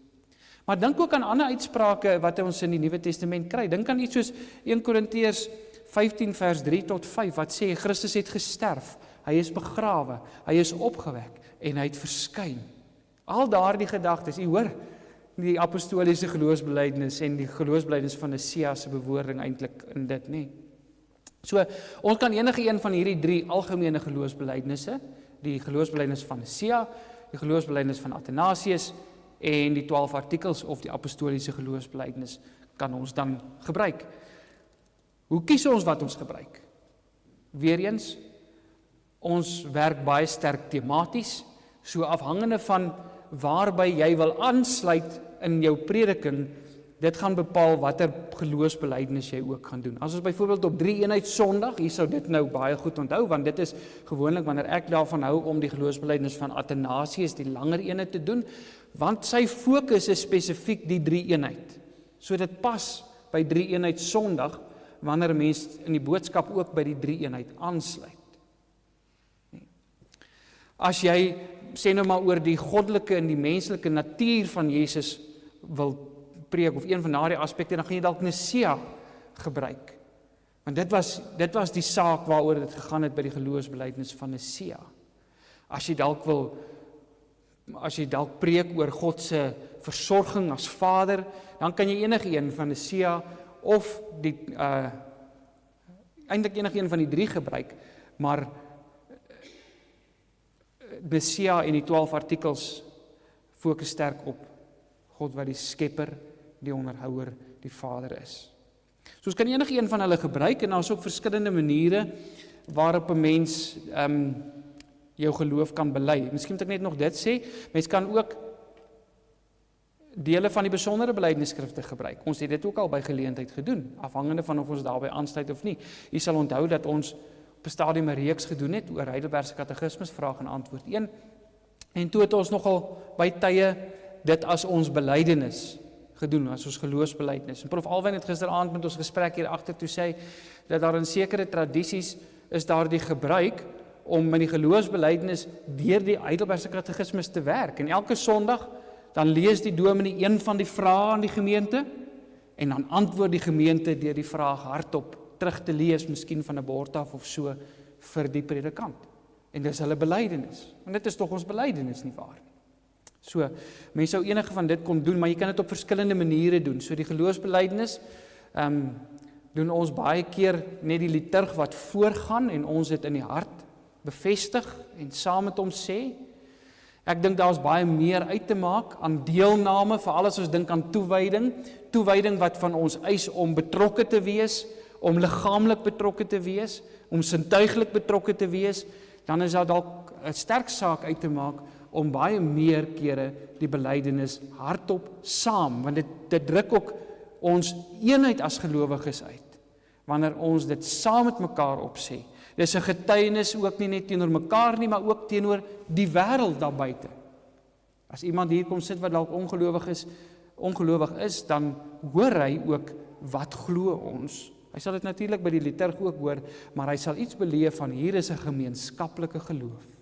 Maar dink ook aan ander uitsprake wat ons in die Nuwe Testament kry. Dink aan iets soos 1 Korintiërs 15 vers 3 tot 5 wat sê Christus het gesterf, hy is begrawe, hy is opgewek en hy het verskyn. Al daardie gedagtes, u hoor die apostoliese geloofsbelydenis en die geloofsbelydenis van Nicea se bewoording eintlik in dit, nê. So, ons kan enige een van hierdie 3 algemene geloofsbelydnisse, die geloofsbelydenis van Nicea, die geloofsbelydenis van Athanasius en die 12 artikels of die apostoliese geloofsbelydenis kan ons dan gebruik. Hoe kies ons wat ons gebruik? Weereens, ons werk baie sterk tematies, so afhangende van waarby jy wil aansluit in jou prediking, dit gaan bepaal watter geloofsbelydenis jy ook gaan doen. As ons byvoorbeeld op 3-eenheid Sondag, hier sou dit nou baie goed onthou, want dit is gewoonlik wanneer ek daarvan hou om die geloofsbelydenis van Athanasius, die langer ene te doen, want sy fokus is spesifiek die 3-eenheid. So dit pas by drie-eenheid Sondag, wanneer 'n mens in die boodskap ook by die drie-eenheid aansluit. As jy, sê nou maar oor die goddelike en die menslike natuur van Jesus wil preek, of een van daardie aspekte, dan gaan jy dalk Nisea gebruik. Want dit was die saak waaroor dit gegaan het by die geloofsbelijdenis van Nisea. As jy dalk preek oor God se versorging as Vader, dan kan jy enige een van Nisea of eintlik enige een van die drie gebruik, maar Nisea en die 12 artikels fokus sterk op God wat die skepper, die onderhouer, die Vader is. So ons kan enige een van hulle gebruik, en daar is ook verskillende maniere waarop 'n mens jou geloof kan bely. Miskien moet ek net nog dit sê, mens kan ook dele van die besondere belydenisskrifte gebruik. Ons het dit ook al by geleentheid gedoen, afhangende van of ons daarbey aansluit of nie. Jy sal onthou dat ons op 'n stadium 'n reeks gedoen het oor Heidelbergse Katekismes vraag en antwoord 1, en toe het ons nogal by tye dit as ons belydenis gedoen, as ons geloofsbelydenis. En Prof Alwyn het gisteraand met ons gesprek hier agter toe sê, dat daar in sekere tradisies is daar die gebruik om in die geloofsbelydenis deur die Heidelbergse Katekismes te werk. En elke Sondag dan lees die dominee een van die vrae aan die gemeente, en dan antwoord die gemeente deur die vraag hardop terug te lees, miskien van 'n bord af of so, vir die predikant. En dis hulle belydenis. En dit is tog ons belydenis, nie waar? So, mense sou enige van dit kon doen, maar jy kan dit op verskillende maniere doen. So die geloofsbelydenis doen ons baie keer net die liturg wat voorgaan, en ons dit in die hart bevestig en saam met hom sê. Ek dink daar is baie meer uit te maak aan deelname, veral as ons dink aan toewyding wat van ons eis om betrokke te wees, om liggaamlik betrokke te wees, om sintuiglik betrokke te wees, dan is daar dalk 'n sterk saak uit te maak om baie meer kere die belydenis hardop saam, want dit druk ook ons eenheid as gelowiges uit, wanneer ons dit saam met mekaar opsê. Dis 'n getuienis ook nie net teenoor mekaar nie, maar ook teenoor die wêreld daar buite. As iemand hier kom sit wat dalk ongelowig is, dan hoor hy ook wat glo ons. Hy sal dit natuurlik by die liturg ook hoor, maar hy sal iets beleef van hier is 'n gemeenskaplike geloof.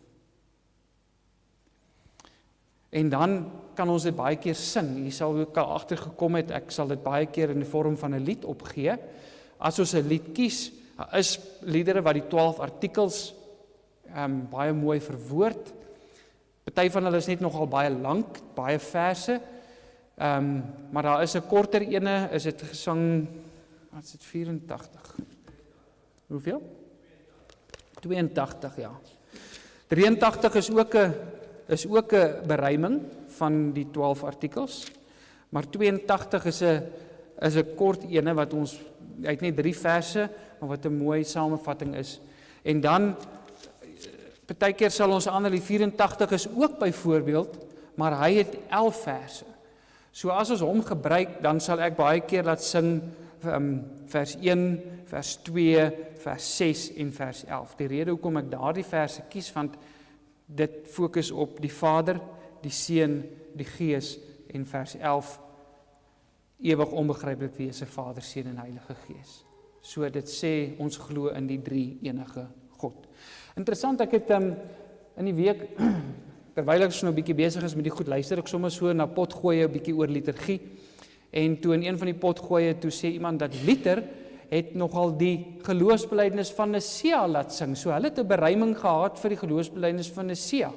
En dan kan ons dit baie keer sing. Jy sal ook al agtergekom het, ek sal dit baie keer in die vorm van 'n lied opgee. As ons 'n lied kies, is liedere wat die 12 artikels baie mooi verwoord. Party van hulle is net nogal baie lank, baie verse. Maar daar is 'n korter ene, is dit gesang, wat is dit, 84? Hoeveel? 82, ja. 83 is ook 'n beruiming van die 12 artikels, maar 82 is 'n kort ene wat ons, hy het net 3 verse, maar wat 'n mooi samevatting is. En dan, partykeer sal ons ander, die 84 is ook byvoorbeeld, maar hy het 11 verse. So as ons hom gebruik, dan sal ek baie keer laat sing vers 1, vers 2, vers 6 en vers 11. Die rede hoekom ek daardie verse kies, want dit fokus op die Vader, die Seun, die Gees, en vers 11, ewig onbegryplik wese, Vader, Seun en Heilige Gees. So dit sê, ons glo in die drie enige God. Interessant, ek het in die week, terwyl ek so 'n bietjie besig is met die goed, luister ek sommer so na potgoeie 'n bietjie oor liturgie, en toe in een van die potgoeie, toe sê iemand dat Luther het nogal die geloofsbelydenis van Nisea laat sing, so hulle het 'n beruiming gehad vir die geloofsbelydenis van Nisea.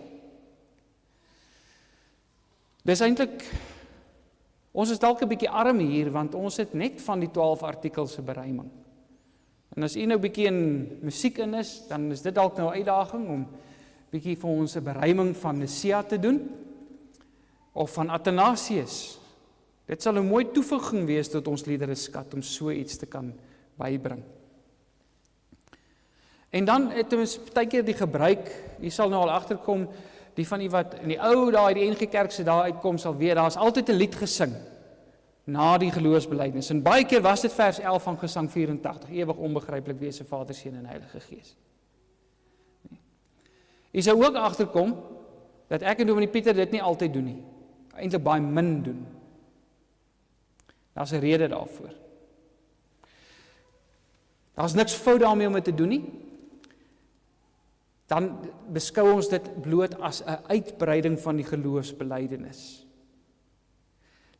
Dis eintlik, ons is dalk 'n bietjie arm hier, want ons het net van die 12 artikels se beruiming. En as u nou 'n bietjie in musiek in is, dan is dit dalk nou 'n uitdaging om bietjie vir ons 'n beruiming van Nisea te doen, of van Athanasius. Dit sal 'n mooi toevoeging wees tot ons liedereskat, om so iets te kan bybring. En dan het ons partykeer die gebruik, jy sal nou al agterkom, die van die wat in die ou daai, die NG Kerk se daar uitkom, sal weet, daar is altyd 'n lied gesing, na die geloofsbelydenis. En baie keer was dit vers 11 van Gesang 84, ewig onbegryplik wese, Vader, Seun en Heilige Gees. Jy sou ook agterkom, dat ek en Dominee Pieter dit nie altyd doen nie, eintlik baie min doen. Daar's 'n rede daarvoor. Daar's niks fout daarmee om dit te doen nie. Dan beskou ons dit bloot as 'n uitbreiding van die geloofsbelijdenis.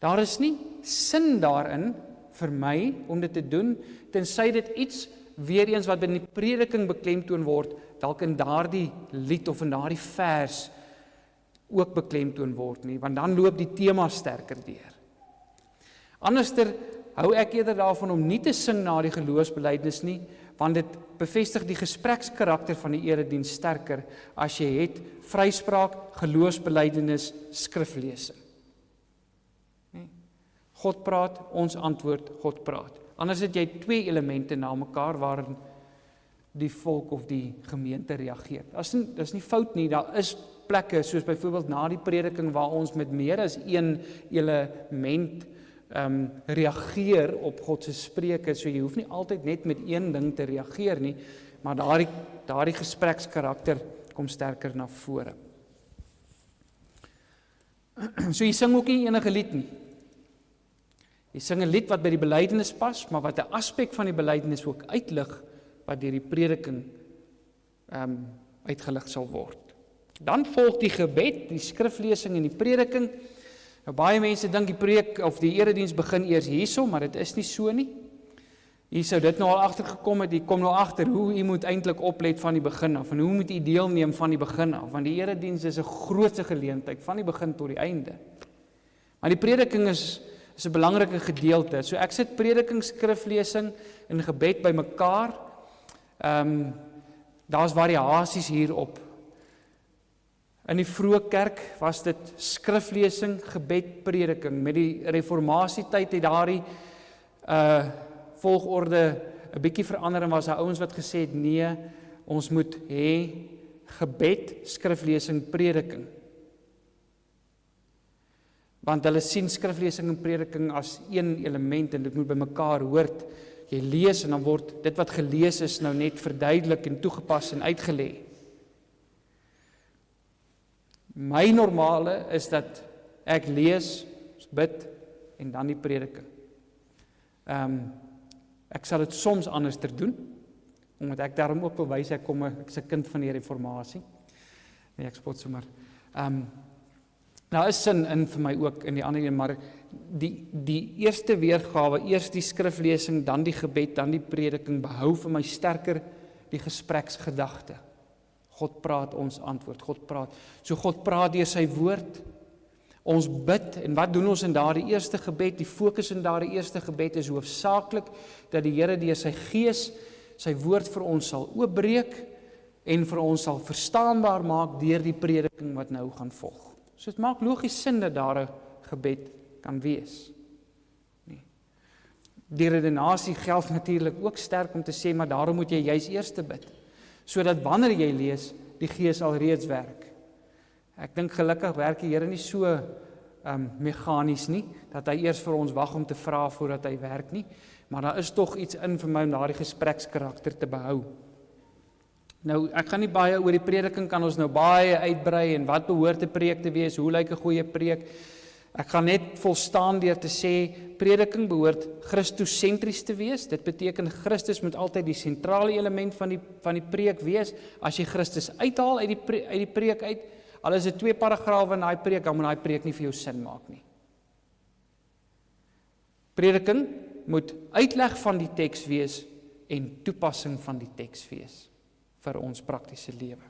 Daar is nie sin daarin vir my om dit te doen, tensy dit iets weer eens wat in die prediking beklemtoon word, dalk in daardie lied of in daardie vers ook beklemtoon word nie, want dan loop die tema sterker deur. Anderster hou ek eerder daarvan om nie te sing na die geloofsbelijdenis nie, want dit bevestig die gesprekskarakter van die erediens sterker as jy het vryspraak, geloofsbelijdenis, skriflesing. God praat, ons antwoord, God praat. Anders het jy twee elemente na mekaar waarin die volk of die gemeente reageer. Dit is nie fout nie, daar is plekke, soos byvoorbeeld na die prediking waar ons met meer as een element reageer op God se spreuke, so jy hoef nie altyd net met een ding te reageer nie, maar daardie gesprekskarakter kom sterker na vore. So jy sing ook nie enige lied nie. Jy sing 'n lied wat by die belydenis pas, maar wat 'n aspek van die belydenis ook uitlig, wat deur die prediking uitgelig sal word. Dan volg die gebed, die skriflesing en die prediking. Nou, baie mense dink die preek of die erediens begin eers hierso, maar dit is nie so nie. Jy sou dit nou al agtergekom het, jy kom nou agter hoe jy moet eintlik oplet van die begin af, en hoe moet jy deelneem van die begin af, want die erediens is 'n grootse geleentheid, van die begin tot die einde. Maar die prediking is 'n belangrike gedeelte, so ek sit prediking, skriflesing en gebed by mekaar. Daar's variasies hierop. In die vroeë kerk was dit skriflesing, gebed, prediking. Met die reformasietyd het daardie volgorde 'n bietjie verander, en was daar ouens wat gesê het, nee, ons moet hê gebed, skriflesing, prediking. Want hulle sien skriflesing en prediking as een element, en dit moet by mekaar hoort. Jy lees en dan word dit wat gelees is nou net verduidelik en toegepas en uitgelê. My normale is dat ek lees, bid en dan die prediking. Ek sal dit soms anders doen, omdat ek daarom ook wil wys ek's 'n kind van die reformatie. Nee, ek spot sommer. Nou is sin in vir my ook in die ander een, maar die eerste weergawe, eers die skriflesing, dan die gebed, dan die prediking, behou vir my sterker die gespreksgedagte. God praat, ons antwoord, God praat. So God praat deur sy woord, ons bid, en wat doen ons in daardie eerste gebed? Die fokus in daardie eerste gebed is hoofsaaklik dat die Here deur sy Gees sy woord vir ons sal oopbreek en vir ons sal verstaanbaar maak deur die prediking wat nou gaan volg. So dit maak logies sin dat daar 'n gebed kan wees. Nee. Die redenasie geld natuurlik ook sterk om te sê, maar daarom moet jy juis eers bid, sodat wanneer jy lees, die Gees al reeds werk. Ek dink gelukkig werk die Here nie so meganies nie, dat hy eers vir ons wag om te vra voordat hy werk nie, maar daar is tog iets in vir my om daardie gesprekskarakter te behou. Nou, ek gaan nie baie oor die prediking, kan ons nou baie uitbrei, en wat behoort 'n preek te wees, hoe lyk 'n goeie preek. Ek gaan net volstaan deur te sê, prediking behoort Christosentries te wees. Dit beteken Christus moet altyd die sentrale element van die preek wees. As jy Christus uithaal uit die preek uit, al is dit 2 paragrawe in daai preek, dan moet daai preek nie vir jou sin maak nie. Prediking moet uitleg van die teks wees en toepassing van die teks wees vir ons praktiese lewe.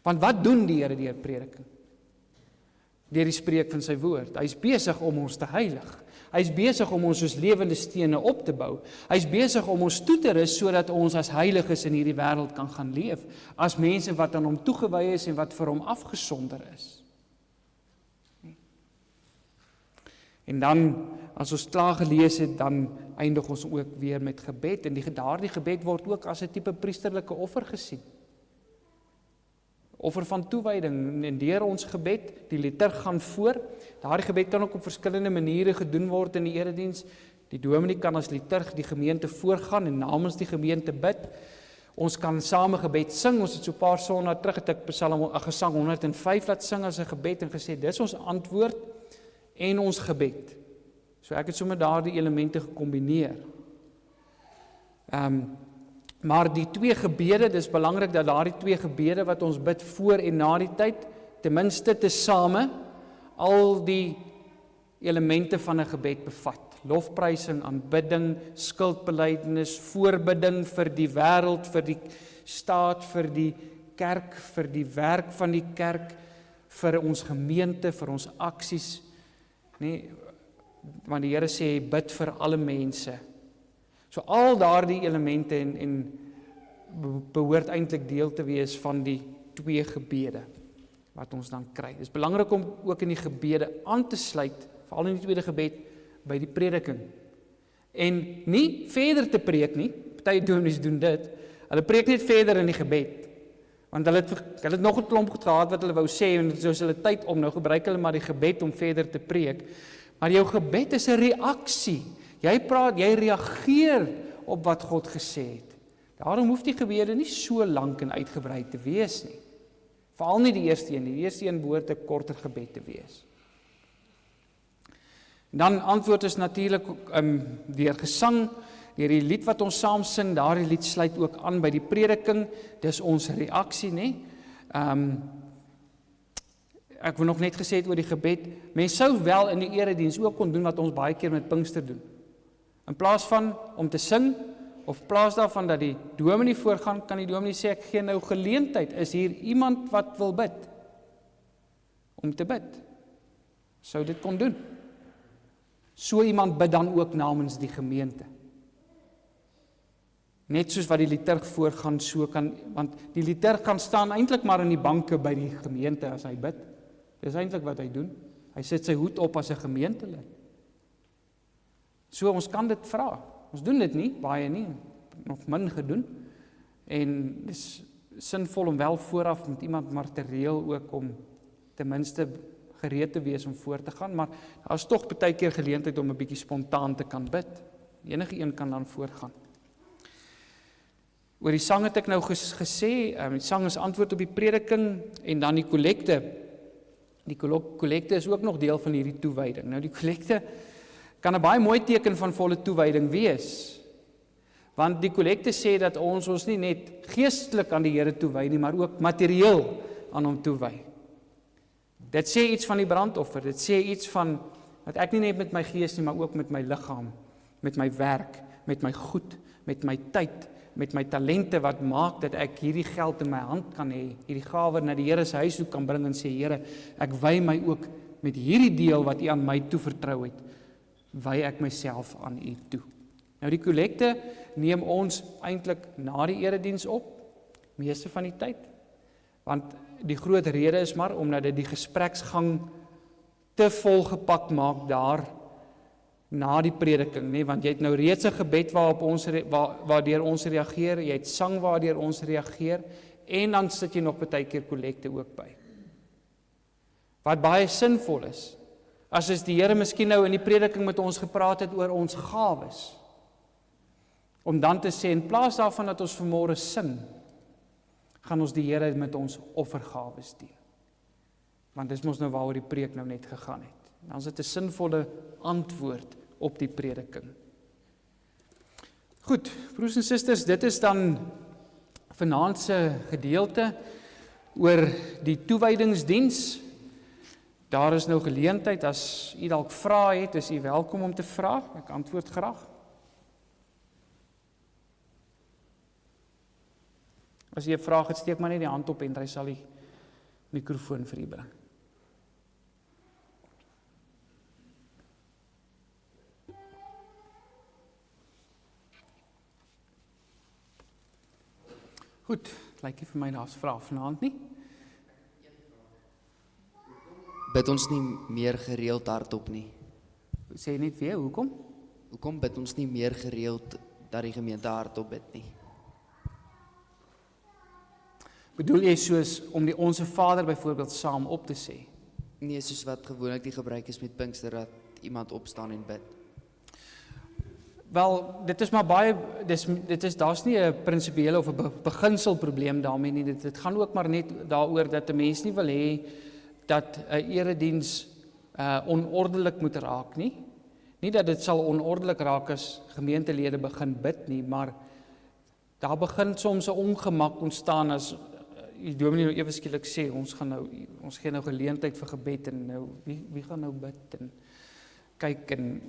Want wat doen die Here deur prediking? Deur die spreek van sy woord. Hy's besig om ons te heilig. Hy's besig om ons soos lewende stene op te bou. Hy's besig om ons toe te rus sodat ons as heiliges in hierdie wêreld kan gaan leef, as mense wat aan hom toegewy is en wat vir hom afgesonder is. En dan, as ons klaar gelees het, dan eindig ons ook weer met gebed, en daardie gebed word ook as 'n tipe priesterlike offer gesien. Offer van toewyding, en deur ons gebed, die liturg gaan voor. Daardie gebed kan ook op verskillende maniere gedoen word in die erediens. Die dominee kan as liturg die gemeente voorgaan en namens die gemeente bid. Ons kan same gebed sing. Ons het so 'n paar sonnae terug het ek Gesang 105 laat sing as 'n gebed en gesê dis ons antwoord en ons gebed. So ek het sommer daardie elemente gekombineer. Maar die 2 gebede, dis belangrik dat daardie 2 gebede wat ons bid voor en na die tyd, ten minste tesame, al die elemente van 'n gebed bevat. Lofprysing, aanbidding, skuldbelydenis, voorbidding vir die wêreld, vir die staat, vir die kerk, vir die werk van die kerk, vir ons gemeente, vir ons aksies. Nee, want die Here sê bid vir alle mense. So al daardie elemente en behoort eintlik deel te wees van die 2 gebede wat ons dan kry. Dit is belangrik om ook in die gebede aan te sluit, veral in die tweede gebed, by die prediking. En nie verder te preek nie, party dominees doen dit, hulle preek net verder in die gebed, want hulle het nog 'n klomp goed gehad wat hulle wou sê, en soos hulle tyd om, nou gebruik hulle maar die gebed om verder te preek, maar jou gebed is 'n reaksie, jy reageer op wat God gesê het. Daarom hoef die gebede nie so lank en uitgebrei te wees nie, veral nie die eerste een nie, die eerste een behoort 'n korter gebed te wees. Dan antwoord is natuurlik deur gesang, deur die lied wat ons saam sing, daardie lied sluit ook aan by die prediking, dis ons reaksie, nê? Ek wil nog net gesê het oor die gebed, mense sou wel in die erediens ook kon doen wat ons baie keer met Pinkster doen. In plaas van om te sing, of in plaas daarvan dat die dominee voorgaan, kan die dominee sê, ek gee nou geleentheid, is hier iemand wat wil bid? Om te bid. Sou dit kon doen. So iemand bid dan ook namens die gemeente. Net soos wat die liturg voorgaan, so kan, want die liturg kan staan eintlik maar in die banke by die gemeente as hy bid. Dis eintlik wat hy doen. Hy sit sy hoed op as 'n gemeentelid. So ons kan dit vra. Ons doen dit nie, baie nie, nog min gedoen. En dis sinvol om wel vooraf met iemand maar te reël ook om ten minste gereed te wees om voor te gaan, maar daar is tog baie keer geleentheid om 'n bietjie spontaan te kan bid. Enige een kan dan voorgaan. Oor die sang het ek nou gesê, die sang is antwoord op die prediking en dan die kollekte. Die kollekte is ook nog deel van hierdie toewyding. Nou die kollekte kan 'n baie mooi teken van volle toewyding wees. Want die kollekte sê dat ons nie net geestelik aan die Here toewy nie, maar ook materieel aan hom toewy. Dit sê iets van die brandoffer, dit sê iets van dat ek nie net met my gees nie, maar ook met my liggaam, met my werk, met my goed, met my tyd, met my talente wat maak dat ek hierdie geld in my hand kan hê, hierdie gawe na die Here se huis toe kan bring en sê, Here, ek wy my ook met hierdie deel wat U aan my toevertrou het, wy ek myself aan U toe. Nou die kollekte neem ons eintlik na die erediens op, meeste van die tyd, want die groot rede is maar omdat dit die gespreksgang te volgepak maak daar na die prediking, nee, want jy het nou reeds 'n gebed waardeur ons reageer, jy het sang waardeur ons reageer, en dan sit jy nog baie keer kollekte ook by. Wat baie sinvol is, as die Here miskien nou in die prediking met ons gepraat het oor ons gawes, om dan te sê, in plaas daarvan dat ons vanmôre sing, gaan ons die Here met ons offergawes deel. Want dis mos nou waaroor die preek nou net gegaan het. Dan is dit 'n sinvolle antwoord op die prediking. Goed, broers en susters, dit is dan vanaand se gedeelte oor die toewydingsdiens. Daar is nou geleentheid, as u dalk vrae het, is u welkom om te vra. Ek antwoord graag. As jy 'n vraag het, steek maar net die hand op en hy sal die mikrofoon vir u bring. Goed, lyk nie vir my daar's vrae vanaand nie. Bid ons nie meer gereeld hardop nie. Sê net weer, hoekom? Hoekom bid ons nie meer gereeld dat die gemeente hardop bid nie? Bedoel jy soos om die Onse Vader byvoorbeeld saam op te sê? Nee, soos wat gewoonlik die gebruik is met Pinkster, dat iemand opstaan en bid. Wel, dit is maar baie, daar's nie 'n prinsipiële of 'n beginselprobleem daarmee nie. Dit gaan ook maar net daaroor dat 'n mens nie wil hê dat 'n erediens onordelik moet raak nie. Nie dat dit sal onordelik raak as gemeentelede begin bid nie, maar Daar begin soms 'n ongemak ontstaan as die dominee nou ewe skielik sê, ons gee nou geleentheid vir gebed en nou, wie gaan nou bid en kyk en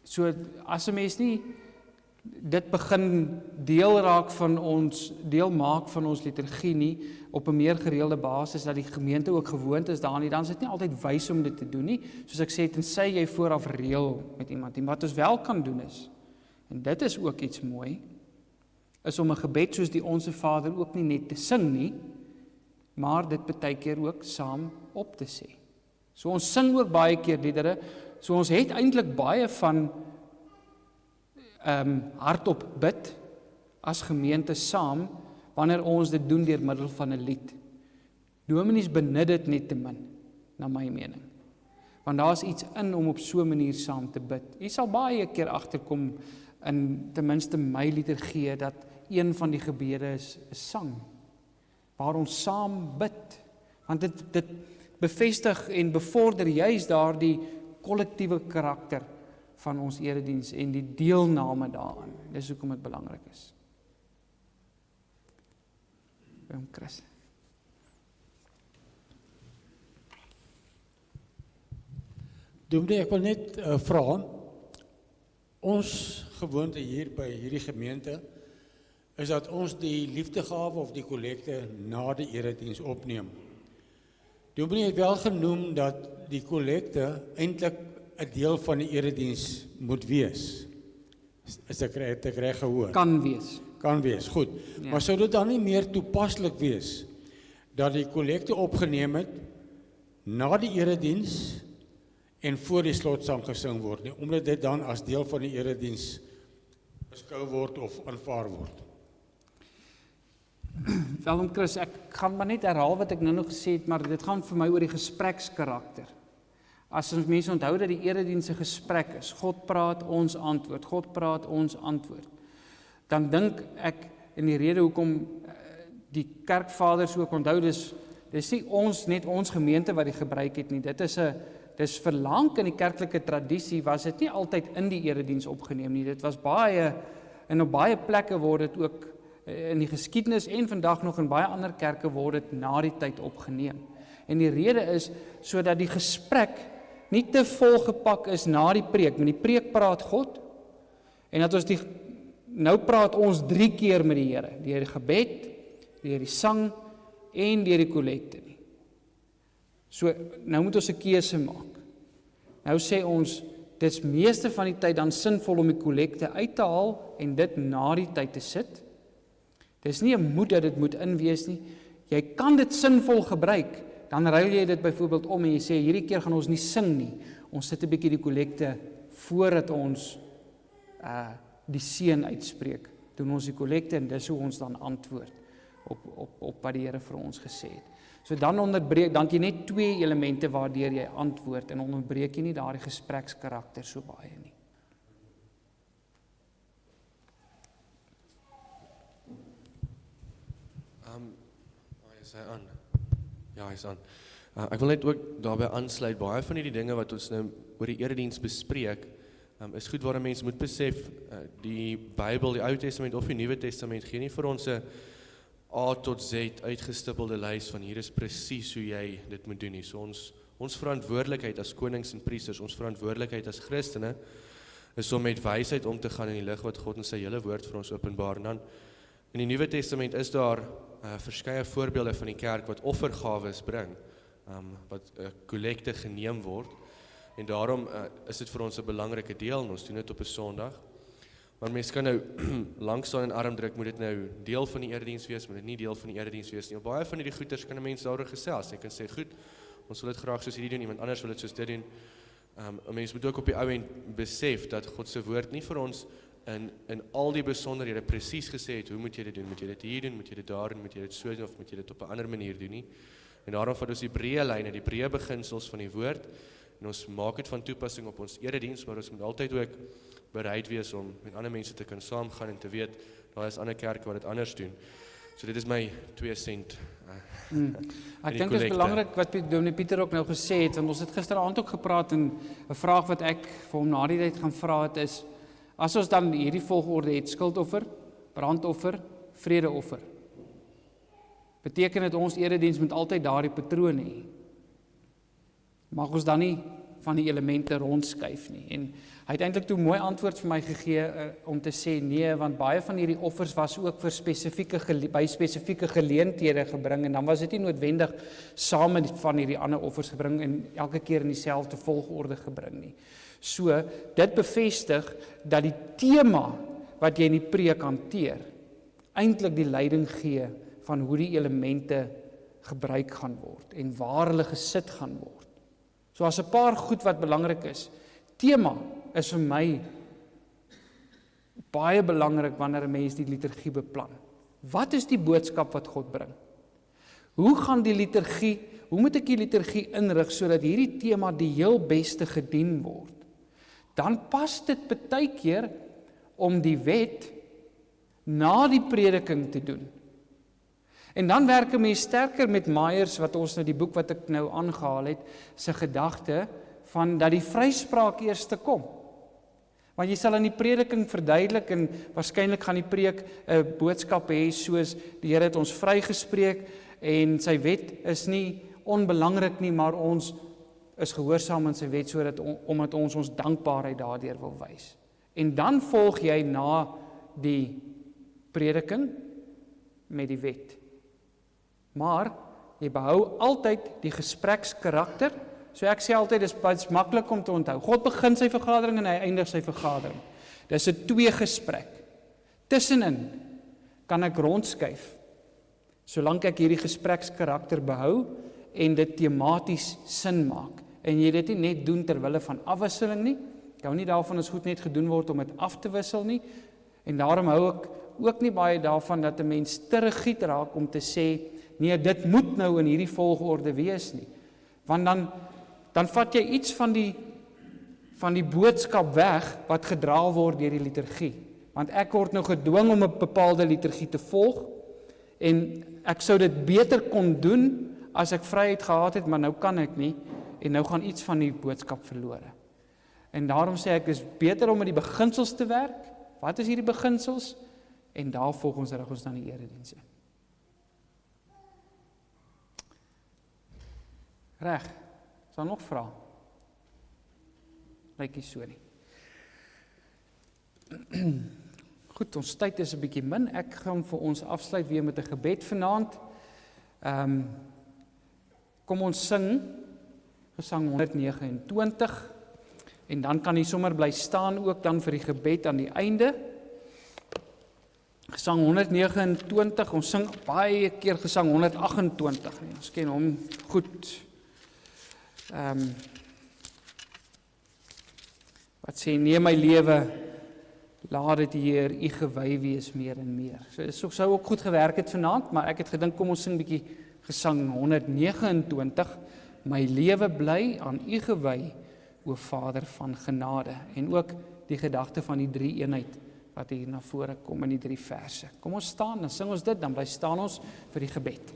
so, as 'n mens nie dit begin deel maak van ons liturgie nie, op 'n meer gereelde basis, dat die gemeente ook gewoond is daarin, dan is dit nie altyd wys om dit te doen nie, soos ek sê, tensy jy vooraf reël met iemand, en wat ons wel kan doen is, en dit is ook iets mooi, is om 'n gebed soos die Onse Vader ook nie net te sing nie, maar dit baie keer ook saam op te sê. So ons sing ook baie keer liedere, so ons het eintlik baie van hardop bid as gemeente saam, wanneer ons dit doen deur middel van 'n lied. Dominees benut dit net te min, na my mening. Want daar is iets in om op so 'n manier saam te bid. Jy sal baie keer agterkom in ten minste my liturgie dat een van die gebede is sang, waar ons saam bid. Want dit bevestig en bevorder juis daardie kollektiewe karakter van ons erediens en die deelname daaraan. Dis hoekom dit belangrik is. Chris. Dominee, ek wil net vra, ons gewoonte hier by hierdie gemeente is dat ons die liefdegawe of die kollekte na die erediens opneem. Dominee het wel genoem dat die kollekte eintlik 'n deel van die erediens moet wees. Is ek reg gehoor? Kan wees, goed. Ja. Maar sou dit dan nie meer toepaslik wees dat die kollekte opgeneem het na die erediens en voor die slotsang gesing word nie, omdat dit dan as deel van die erediens beskou word of aanvaar word? Welkom Chris, ek gaan maar net herhaal wat ek nou nog gesê het, maar dit gaan vir my oor die gesprekskarakter. As ons mense onthou dat die erediens 'n gesprek is, God praat, ons antwoord, God praat, ons antwoord, dan dink ek, in die rede hoekom die kerkvaders ook onthou, dis nie net ons gemeente wat die gebruik het nie, dis verlang in die kerklike tradisie, was dit nie altyd in die erediens opgeneem nie, dit was en op baie plekke word dit ook in die geskiedenis en vandag nog in baie ander kerke word dit na die tyd opgeneem. En die rede is, sodat die gesprek nie te volgepak is na die preek. Met die preek praat God, en dat ons nou praat ons 3 keer met die Here, deur die gebed, deur die sang en deur die kollekte nie. So, nou moet ons 'n keuse maak. Nou sê ons, dit is meeste van die tyd dan sinvol om die kollekte uit te haal en dit na die tyd te sit. Dis nie 'n moet dat dit moet inwees nie. Jy kan dit sinvol gebruik, dan ruil jy dit byvoorbeeld om en jy sê, hierdie keer gaan ons nie sing nie. Ons sit 'n bietjie die kollekte voordat ons die seën uitspreek. Doen ons die kollekte en dis hoe ons dan antwoord op wat die Here vir ons gesê het. So dan het jy net 2 elemente waardeur jy antwoord en onderbreek jy nie daardie gesprekskarakter so baie nie. Is hy aan? Ja, hy is aan. Ek wil net ook daarbey aansluit, baie van die dinge wat ons nou oor die erediens bespreek, is goed waar 'n mens moet besef, die Bybel, die Ou Testament of die Nuwe Testament gee nie vir ons 'n A tot Z uitgestippelde lys van hier is presies hoe jy dit moet doen nie. So ons verantwoordelikheid as konings en priesters, ons verantwoordelikheid as Christene, is om met wysheid om te gaan in die lig wat God in sy hele woord vir ons openbaar. En dan in die Nuwe Testament is daar verskeie voorbeelde van die kerk wat offergawes bring, wat kollekte geneem word, en daarom is dit vir ons 'n belangrike deel, en ons doen dit op 'n Sondag. Maar mense kan nou langs staan en arm druk, moet dit nou deel van die erediens wees, moet dit nie deel van die erediens wees nie. Op baie van hierdie goeders kan 'n mens daaroor gesels. Jy kan sê, goed, ons wil dit graag soos hierdie doen, iemand anders wil dit soos dit doen. 'n Mens moet ook op die ou end besef dat God se woord nie vir ons in al die besonderhede presies gesê het, hoe moet jy dit doen? Moet jy dit hier doen? Moet jy dit daar doen? Moet jy dit so doen? Of moet jy dit op 'n ander manier doen nie? En daarom vat ons die breë lyne, die breë beginsels van die woord, en ons maak dit van toepassing op ons erediens, maar ons moet altyd ook bereid wees om met ander mense te kan saamgaan en te weet, daar is ander kerke wat dit anders doen. So dit is my 2 sent. Ek dink dit is belangrik wat Dominee Pieter ook nou gesê het, want ons het gisteraand ook gepraat, en 'n vraag wat ek vir hom na die tyd gaan vra het is, as ons dan hierdie volgorde het, skuldoffer, brandoffer, vredeoffer. Beteken dit ons erediens moet altyd daardie patroon hê? Mag ons dan nie van die elemente rondskuif nie. En hy het eintlik toe 'n mooi antwoord vir my gegee om te sê nee, want baie van hierdie offers was ook vir by spesifieke geleenthede gebring en dan was dit nie noodwendig saam met van hierdie ander offers gebring en elke keer in dieselfde volgorde gebring nie. So, dit bevestig dat die tema wat jy in die preek hanteer, eintlik die leiding gee van hoe die elemente gebruik gaan word en waar hulle gesit gaan word. So as 'n paar goed wat belangrik is. Tema is vir my baie belangrik wanneer 'n mens die liturgie beplan. Wat is die boodskap wat God bring? Hoe moet ek die liturgie inrig sodat hierdie tema die heel beste gedien word? Dan pas dit baie keer om die wet na die prediking te doen. En dan werk 'n mens sterker met Myers, wat ons nou die boek wat ek nou aangehaal het, se gedagte van dat die vryspraak eers te kom. Want jy sal in die prediking verduidelik en waarskynlik gaan die preek 'n boodskap hê soos die Here het ons vrygespreek en sy wet is nie onbelangrik nie, maar ons is gehoorsaam aan sy wet omdat ons dankbaarheid daardeur wil wys. En dan volg jy na die prediking met die wet. Maar jy behou altyd die gesprekskarakter. So ek sê altyd, dit is maklik om te onthou. God begin sy vergadering en hy eindig sy vergadering. Dis 'n twee-gesprek. Tussenin kan ek rondskuif, solank ek hierdie gesprekskarakter behou en dit tematies sin maak. En jy dit nie net doen ter wille van afwisseling nie. Ek hou nie daarvan as goed net gedoen word om dit af te wissel nie. En daarom hou ek ook nie baie daarvan dat 'n mens te rigied raak om te sê, nee, dit moet nou in hierdie volgorde wees nie. Want dan vat jy iets van die boodskap weg wat gedra word deur die liturgie. Want ek word nou gedwing om 'n bepaalde liturgie te volg en ek sou dit beter kon doen as ek vryheid gehad het, maar nou kan ek nie en nou gaan iets van die boodskap verlore. En daarom sê ek, dis beter om met die beginsels te werk. Wat is hierdie beginsels? En daar volgens rig ons dan die erediens in. Reg. Is daar nog vrae? Lyk nie so nie. Goed, ons tyd is 'n bietjie min. Ek gaan vir ons afsluit weer met 'n gebed vanaand. Kom ons sing Gesang 129 en dan kan jy sommer bly staan ook dan vir die gebed aan die einde. Gesang 129, ons sing baie keer Gesang 128, nee, ons ken hom goed. Wat sê, nee my lewe, laat dit Heer, U gewy wees meer en meer. So dit sou ook goed gewerk het vanaand, maar ek het gedink kom ons sing bietjie Gesang 129, my lewe bly aan U gewy, o Vader van genade, en ook die gedagte van die drie eenheid wat hier na vore kom in die 3 verse. Kom ons staan, dan sing ons dit, dan bly staan ons vir die gebed.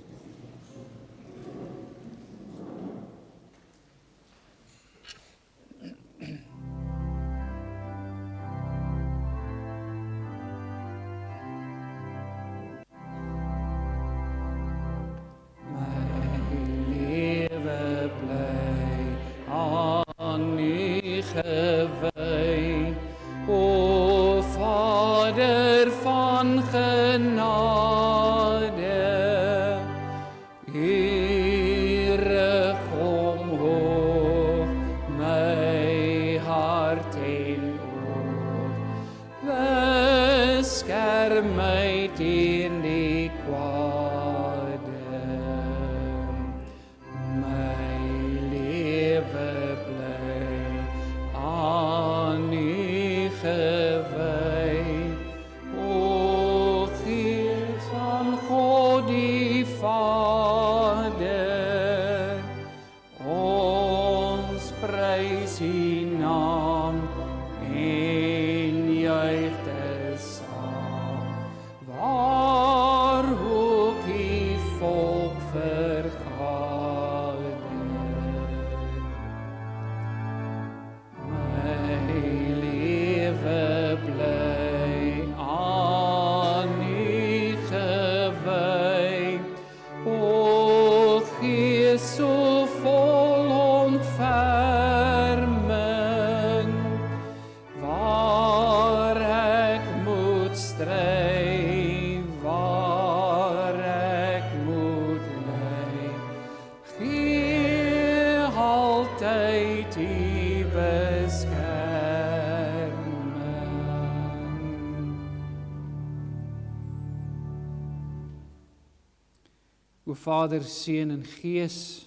O Vader, Seun en Gees,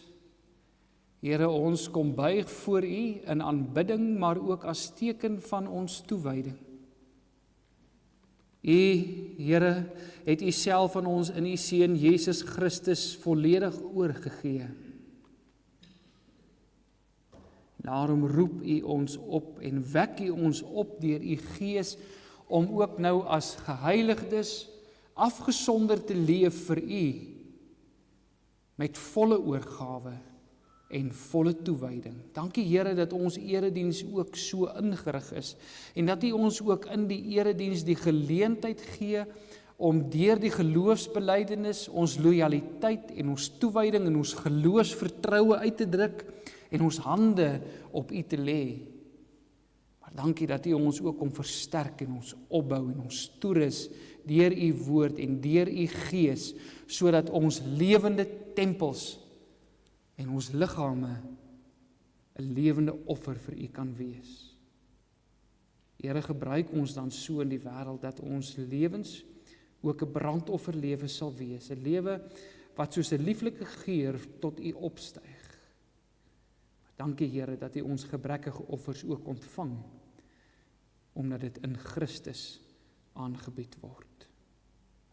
Here, ons kom buig voor U in aanbidding, maar ook as teken van ons toewyding. U, Here, het U self aan ons in U Seun Jesus Christus volledig oorgegee. Daarom roep U ons op en wek U ons op deur U Gees om ook nou as geheiligdes afgesonder te leef vir U met volle oorgawe en volle toewyding. Dankie Here dat ons erediens ook so ingerig is en dat U ons ook in die erediens die geleentheid gee om deur die geloofsbelydenis ons lojaliteit en ons toewyding en ons geloofsvertroue uit te druk en ons hande op U te lê. Maar dankie dat U ons ook kom versterk en ons opbou en ons toerus deur U woord en deur U Gees, sodat ons lewende tempels en ons liggame 'n lewende offer vir U kan wees. Here, gebruik ons dan so in die wêreld dat ons lewens ook 'n brandofferlewe sal wees, 'n lewe wat soos 'n lieflike geur tot U opstyg. Dankie Here dat U ons gebrekkige offers ook ontvang, omdat dit in Christus aangebied word.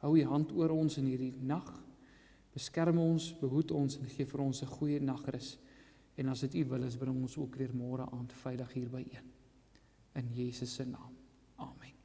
Hou U hand oor ons in hierdie nag, beskerm ons, behoed ons en gee vir ons 'n goeie nagrus. En as dit U wil is, bring ons ook weer môre aand veilig hier byeen. In Jesus se naam. Amen.